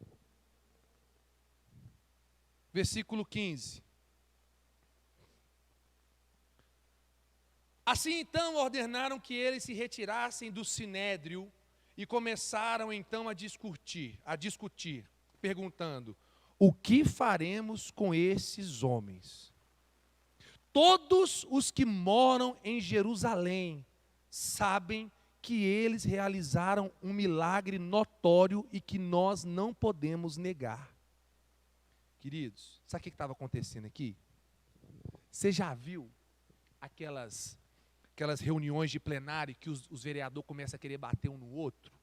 Versículo 15. Assim então ordenaram que eles se retirassem do sinédrio e começaram então a discutir, perguntando, o que faremos com esses homens? Todos os que moram em Jerusalém sabem que eles realizaram um milagre notório e que nós não podemos negar. Queridos, sabe o que estava acontecendo aqui? Você já viu aquelas reuniões de plenário que os vereadores começam a querer bater um no outro?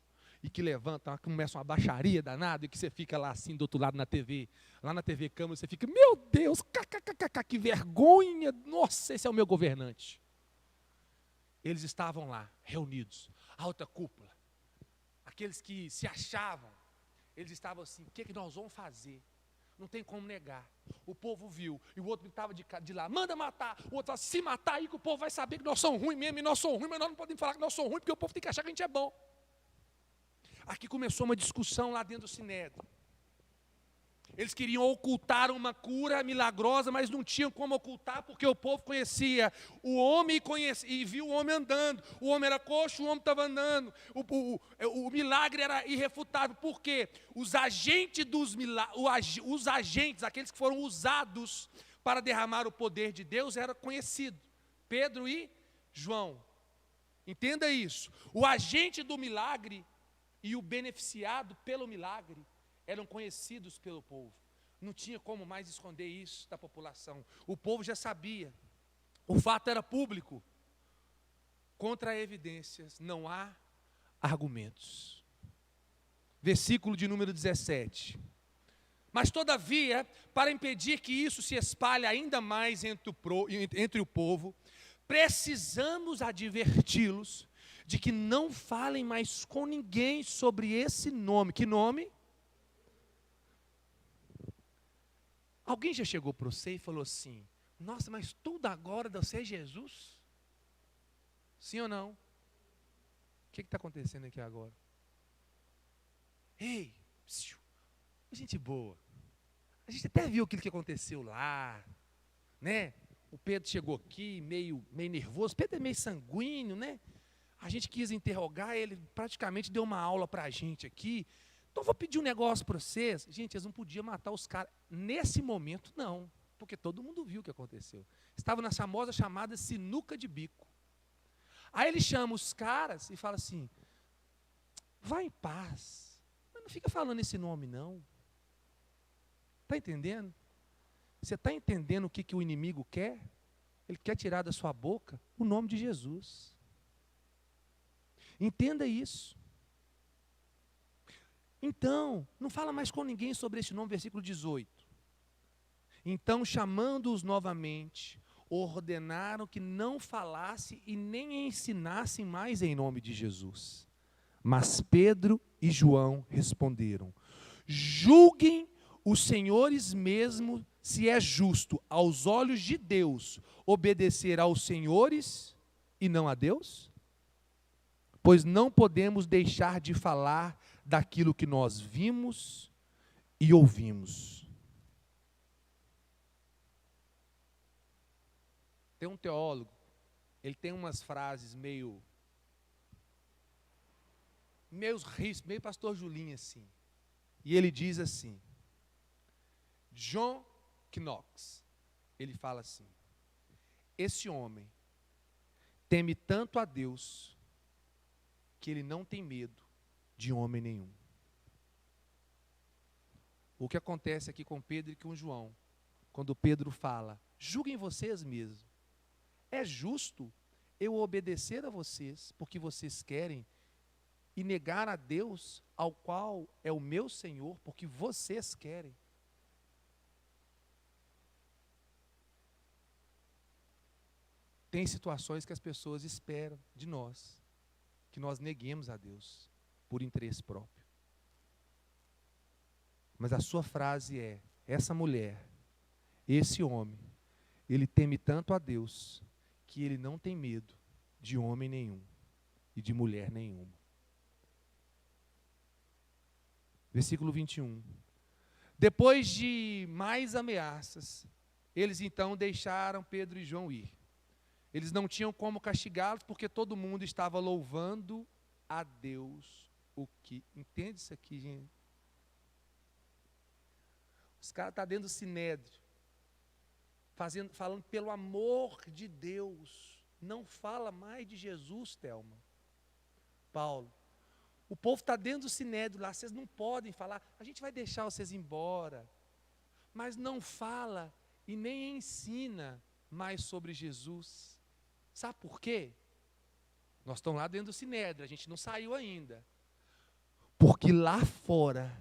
E que levantam, começa uma baixaria danada, e que você fica lá assim do outro lado na TV, lá na TV Câmara, você fica, meu Deus, que vergonha, nossa, esse é o meu governante. Eles estavam lá, reunidos, alta cúpula, aqueles que se achavam, eles estavam assim, o que nós vamos fazer? Não tem como negar. O povo viu, e o outro estava de lá, manda matar. O outro fala, se matar aí que o povo vai saber que nós somos ruins mesmo, e nós somos ruins, mas nós não podemos falar que nós somos ruins, porque o povo tem que achar que a gente é bom. Aqui começou uma discussão lá dentro do sinédrio. Eles queriam ocultar uma cura milagrosa, mas não tinham como ocultar, porque o povo conhecia o homem e viu o homem andando. O homem era coxo, o homem estava andando. O milagre era irrefutável. Por quê? Os agentes, aqueles que foram usados para derramar o poder de Deus, eram conhecidos. Pedro e João. Entenda isso. O agente do milagre e o beneficiado pelo milagre eram conhecidos pelo povo. Não tinha como mais esconder isso da população. O povo já sabia. O fato era público. Contra evidências não há argumentos. Versículo de número 17. Mas todavia, para impedir que isso se espalhe ainda mais entre o povo, precisamos adverti-los de que não falem mais com ninguém sobre esse nome. Que nome? Alguém já chegou para você e falou assim: nossa, mas tudo agora deve ser Jesus? Sim ou não? O que está acontecendo aqui agora? Ei, gente boa. A gente até viu aquilo que aconteceu lá, né? O Pedro chegou aqui meio nervoso. Pedro é meio sanguíneo, né? A gente quis interrogar, ele praticamente deu uma aula para a gente aqui. Então, vou pedir um negócio para vocês. Gente, eles não podiam matar os caras. Nesse momento, não. Porque todo mundo viu o que aconteceu. Estava na famosa chamada sinuca de bico. Aí ele chama os caras e fala assim: vai em paz. Mas não fica falando esse nome, não. Está entendendo? Você está entendendo o que o inimigo quer? Ele quer tirar da sua boca o nome de Jesus. Entenda isso. Então, não fala mais com ninguém sobre esse nome, versículo 18. Então, chamando-os novamente, ordenaram que não falasse e nem ensinassem mais em nome de Jesus. Mas Pedro e João responderam: julguem os senhores mesmo se é justo aos olhos de Deus obedecer aos senhores e não a Deus? Pois não podemos deixar de falar daquilo que nós vimos e ouvimos. Tem um teólogo, ele tem umas frases meio pastor Julinho assim. E ele diz assim: John Knox, ele fala assim: esse homem teme tanto a Deus que ele não tem medo de homem nenhum. O que acontece aqui com Pedro e com João, quando Pedro fala: julguem vocês mesmos, é justo eu obedecer a vocês porque vocês querem e negar a Deus, ao qual é o meu Senhor, porque vocês querem? Tem situações que as pessoas esperam de nós, que nós neguemos a Deus por interesse próprio. Mas a sua frase é: essa mulher, esse homem, ele teme tanto a Deus, que ele não tem medo de homem nenhum e de mulher nenhuma. Versículo 21. Depois de mais ameaças, eles então deixaram Pedro e João ir. Eles não tinham como castigá-los, porque todo mundo estava louvando a Deus. Entende isso aqui, gente? Os caras estão dentro do sinédrio, falando pelo amor de Deus. Não fala mais de Jesus, Thelma. Paulo, o povo está dentro do sinédrio lá, vocês não podem falar, a gente vai deixar vocês embora. Mas não fala e nem ensina mais sobre Jesus. Sabe por quê? Nós estamos lá dentro do sinédrio, a gente não saiu ainda. Porque lá fora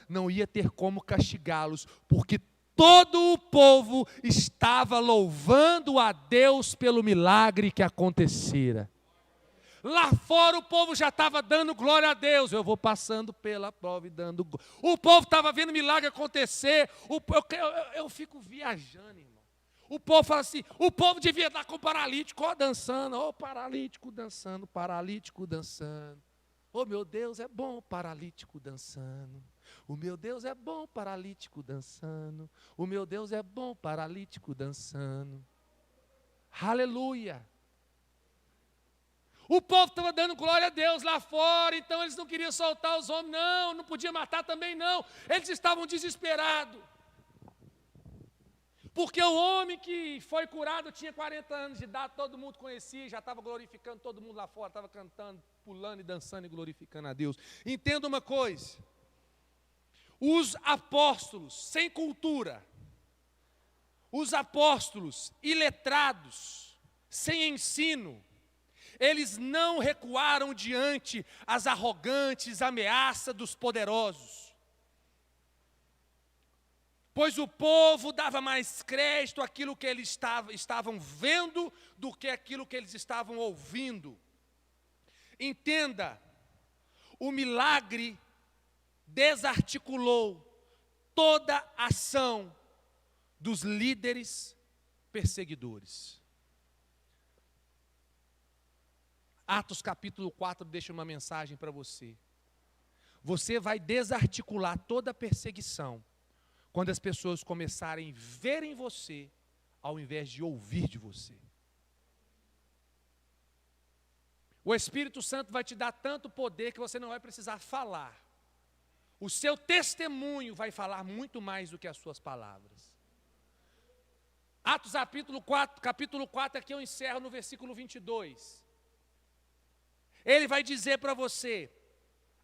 não ia ter como castigá-los, porque todo o povo estava louvando a Deus pelo milagre que acontecera. Lá fora o povo já estava dando glória a Deus. Eu vou passando pela prova e dando glória. O povo estava vendo milagre acontecer. Eu fico viajando, irmão. O povo fala assim, o povo devia estar com o paralítico, ó, dançando, ó, paralítico dançando, paralítico dançando. Oh, meu Deus é bom, paralítico dançando. O meu Deus é bom, paralítico dançando. O meu Deus é bom, paralítico dançando. Aleluia. O povo estava dando glória a Deus lá fora, então eles não queriam soltar os homens, não podia matar também não. Eles estavam desesperados. Porque o homem que foi curado tinha 40 anos de idade, todo mundo conhecia, já estava glorificando todo mundo lá fora, estava cantando, pulando e dançando e glorificando a Deus. Entenda uma coisa, os apóstolos sem cultura, os apóstolos iletrados, sem ensino, eles não recuaram diante as arrogantes ameaças dos poderosos. Pois o povo dava mais crédito àquilo que eles estavam vendo do que aquilo que eles estavam ouvindo. Entenda, o milagre desarticulou toda a ação dos líderes perseguidores. Atos capítulo 4 deixa uma mensagem para você. Você vai desarticular toda a perseguição quando as pessoas começarem a ver em você, ao invés de ouvir de você. O Espírito Santo vai te dar tanto poder que você não vai precisar falar. O seu testemunho vai falar muito mais do que as suas palavras. Atos capítulo 4, aqui eu encerro no versículo 22. Ele vai dizer para você,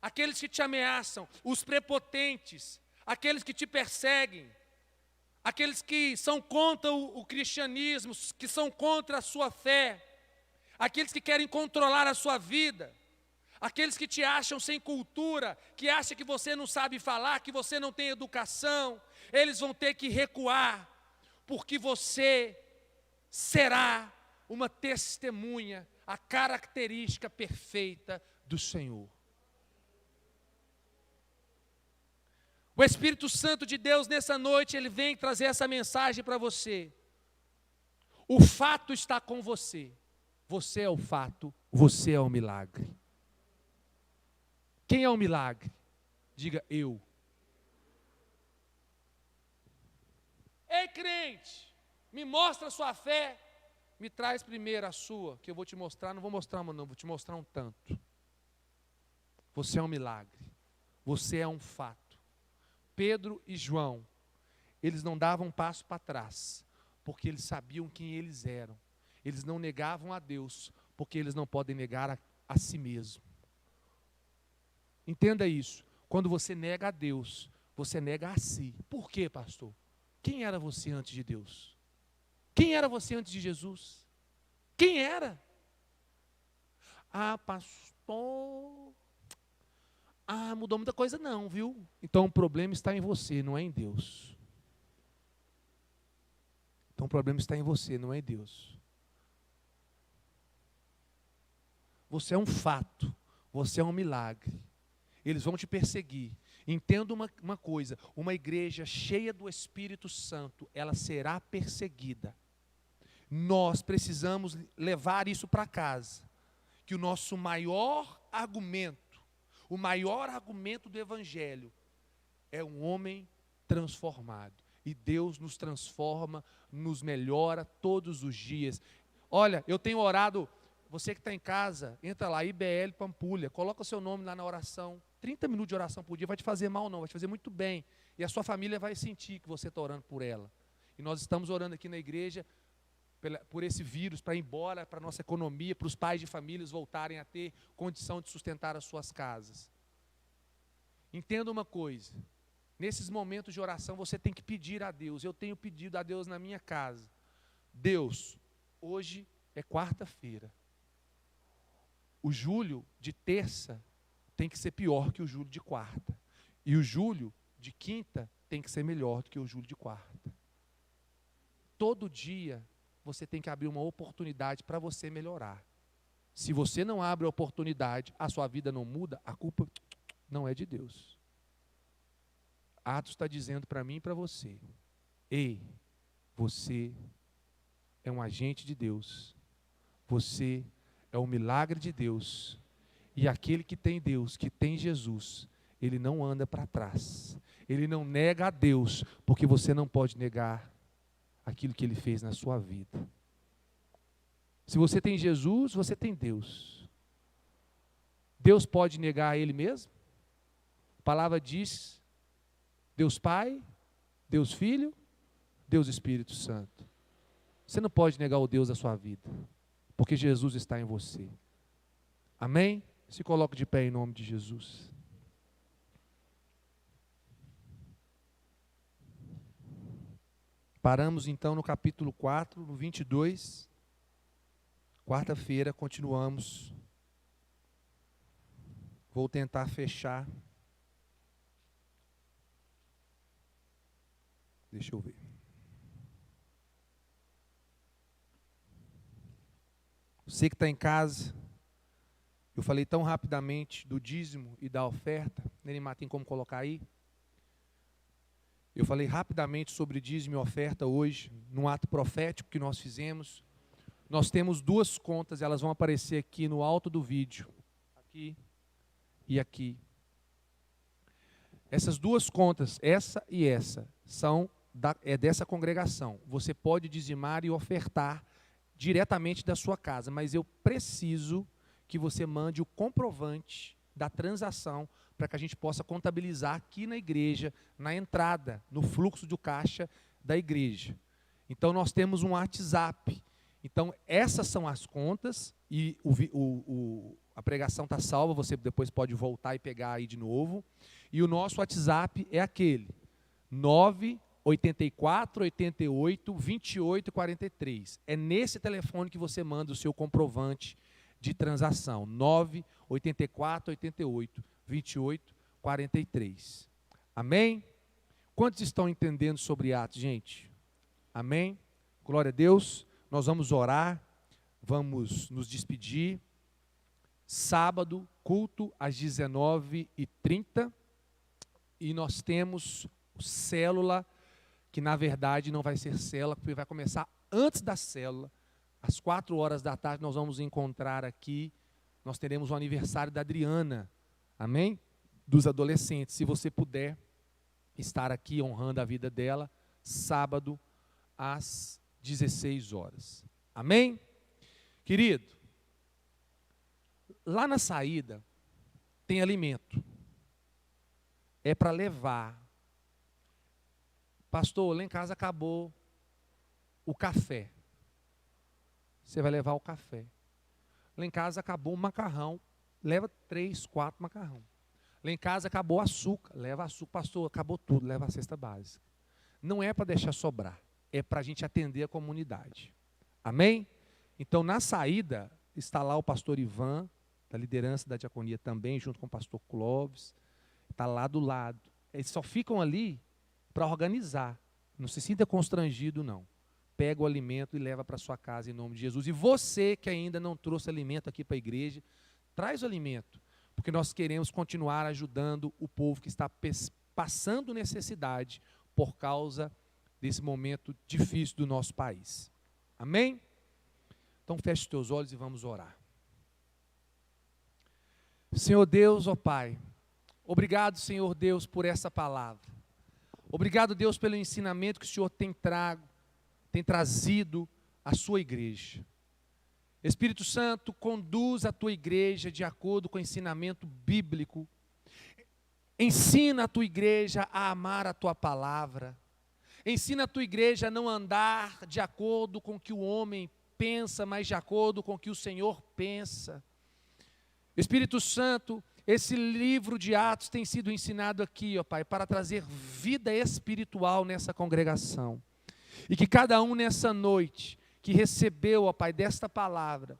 aqueles que te ameaçam, os prepotentes, aqueles que te perseguem, aqueles que são contra o cristianismo, que são contra a sua fé, aqueles que querem controlar a sua vida, aqueles que te acham sem cultura, que acham que você não sabe falar, que você não tem educação, eles vão ter que recuar, porque você será uma testemunha, a característica perfeita do Senhor. O Espírito Santo de Deus, nessa noite, ele vem trazer essa mensagem para você. O fato está com você. Você é o fato, você é o milagre. Quem é o milagre? Diga eu. Ei, crente, me mostra a sua fé. Me traz primeiro a sua, que eu vou te mostrar. Não vou mostrar uma não, vou te mostrar um tanto. Você é um milagre. Você é um fato. Pedro e João, eles não davam um passo para trás, porque eles sabiam quem eles eram. Eles não negavam a Deus, porque eles não podem negar a si mesmo. Entenda isso. Quando você nega a Deus, você nega a si. Por quê, pastor? Quem era você antes de Deus? Quem era você antes de Jesus? Quem era? Ah, pastor... Ah, mudou muita coisa não, viu? Então o problema está em você, não é em Deus. Então o problema está em você, não é em Deus. Você é um fato, você é um milagre. Eles vão te perseguir. Entenda uma coisa, uma igreja cheia do Espírito Santo, ela será perseguida. Nós precisamos levar isso para casa. Que o nosso maior argumento, o maior argumento do Evangelho é um homem transformado. E Deus nos transforma, nos melhora todos os dias. Olha, eu tenho orado, você que está em casa, entra lá, IBL Pampulha, coloca o seu nome lá na oração. 30 minutos de oração por dia vai te fazer mal não, vai te fazer muito bem. E a sua família vai sentir que você está orando por ela. E nós estamos orando aqui na igreja por esse vírus, para ir embora, para a nossa economia, para os pais de famílias voltarem a ter condição de sustentar as suas casas. Entenda uma coisa, nesses momentos de oração você tem que pedir a Deus. Eu tenho pedido a Deus na minha casa. Deus, hoje é quarta-feira. O julho de terça tem que ser pior que o julho de quarta. E o julho de quinta tem que ser melhor do que o julho de quarta. Todo dia você tem que abrir uma oportunidade para você melhorar. Se você não abre a oportunidade, a sua vida não muda, a culpa não é de Deus. Atos está dizendo para mim e para você, ei, você é um agente de Deus, você é um milagre de Deus, E aquele que tem Deus, que tem Jesus, ele não anda para trás. Ele não nega a Deus, porque você não pode negar aquilo que ele fez na sua vida. Se você tem Jesus, você tem Deus. Deus pode negar a ele mesmo? A palavra diz: Deus Pai, Deus Filho, Deus Espírito Santo. Você não pode negar o Deus da sua vida, porque Jesus está em você. Amém? Se coloque de pé em nome de Jesus. Paramos então no capítulo 4, no 22. Quarta-feira continuamos. Vou tentar fechar. Deixa eu ver. Você que está em casa, eu falei tão rapidamente do dízimo e da oferta. Neymar, tem como colocar aí? Eu falei rapidamente sobre dízimo e oferta hoje, num ato profético que nós fizemos. Nós temos duas contas, elas vão aparecer aqui no alto do vídeo. Aqui e aqui. Essas duas contas, essa e essa, é dessa congregação. Você pode dizimar e ofertar diretamente da sua casa, mas eu preciso que você mande o comprovante da transação para que a gente possa contabilizar aqui na igreja, na entrada, no fluxo de caixa da igreja. Então nós temos um WhatsApp. Então essas são as contas e a pregação está salva, você depois pode voltar e pegar aí de novo. E o nosso WhatsApp é aquele, 984 88 28 43. É nesse telefone que você manda o seu comprovante de transação, 984 88 28 43. Amém? Quantos estão entendendo sobre Atos, gente? Amém? Glória a Deus. Nós vamos orar, vamos nos despedir. Sábado, culto às 19h30. E nós temos célula, que na verdade não vai ser célula, porque vai começar antes da célula. Às 16h nós vamos encontrar aqui, nós teremos o aniversário da Adriana, amém? Dos adolescentes. Se você puder estar aqui honrando a vida dela, sábado às 16h. Amém? Querido, lá na saída tem alimento. É para levar. Pastor, lá em casa acabou o café. Você vai levar o café. Lá em casa acabou o macarrão. Leva 3, 4 macarrão. Lá em casa acabou o açúcar. Leva açúcar. Pastor, acabou tudo. Leva a cesta básica. Não é para deixar sobrar. É para a gente atender a comunidade. Amém? Então, na saída, está lá o pastor Ivan, da liderança da diaconia também, junto com o pastor Clóvis. Está lá do lado. Eles só ficam ali para organizar. Não se sinta constrangido, não. Pega o alimento e leva para sua casa em nome de Jesus. E você que ainda não trouxe alimento aqui para a igreja, traz o alimento, porque nós queremos continuar ajudando o povo que está passando necessidade por causa desse momento difícil do nosso país. Amém? Então feche os teus olhos e vamos orar. Senhor Deus, ó Pai, obrigado, Senhor Deus, por essa palavra. Obrigado, Deus, pelo ensinamento que o Senhor tem trazido à sua igreja. Espírito Santo, conduz a tua igreja de acordo com o ensinamento bíblico. Ensina a tua igreja a amar a tua palavra. Ensina a tua igreja a não andar de acordo com o que o homem pensa, mas de acordo com o que o Senhor pensa. Espírito Santo, esse livro de Atos tem sido ensinado aqui, ó Pai, para trazer vida espiritual nessa congregação. E que cada um nessa noite que recebeu, ó Pai, desta palavra,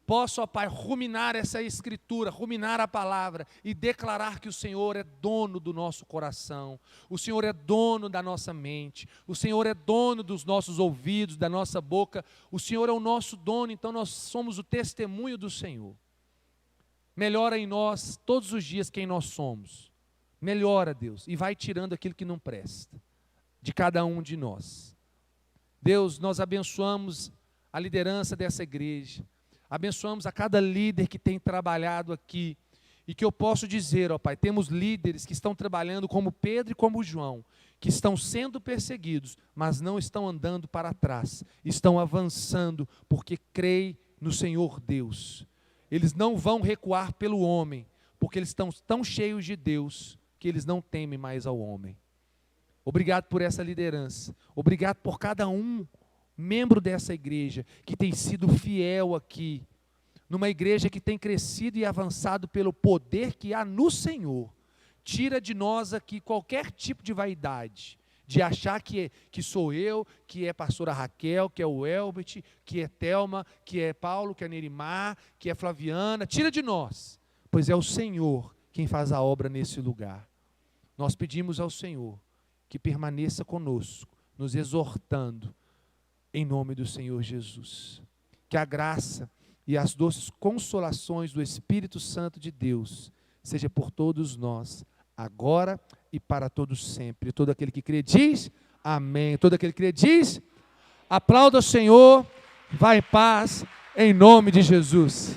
possa, ó Pai, ruminar essa escritura, ruminar a palavra e declarar que o Senhor é dono do nosso coração, o Senhor é dono da nossa mente, o Senhor é dono dos nossos ouvidos, da nossa boca, o Senhor é o nosso dono, então nós somos o testemunho do Senhor. Melhora em nós todos os dias quem nós somos. Melhora, Deus, e vai tirando aquilo que não presta de cada um de nós. Deus, nós abençoamos a liderança dessa igreja, Abençoamos a cada líder que tem trabalhado aqui. E que eu posso dizer, ó Pai, temos líderes que estão trabalhando como Pedro e como João, que estão sendo perseguidos, mas não estão andando para trás, estão avançando, porque creem no Senhor Deus. Eles não vão recuar pelo homem, porque eles estão tão cheios de Deus, que eles não temem mais ao homem. Obrigado por essa liderança, obrigado por cada membro dessa igreja, que tem sido fiel aqui, numa igreja que tem crescido e avançado pelo poder que há no Senhor. Tira de nós aqui qualquer tipo de vaidade, de achar que sou eu, que é pastora Raquel, que é o Elbert, que é Thelma, que é Paulo, que é Nerimar, que é Flaviana. Tira de nós, pois é o Senhor quem faz a obra nesse lugar. Nós pedimos ao Senhor que permaneça conosco, nos exortando, em nome do Senhor Jesus. Que a graça e as doces consolações do Espírito Santo de Deus seja por todos nós, agora e para todos sempre. Todo aquele que crê diz, amém. Todo aquele que crê diz, aplauda o Senhor, vá em paz, em nome de Jesus.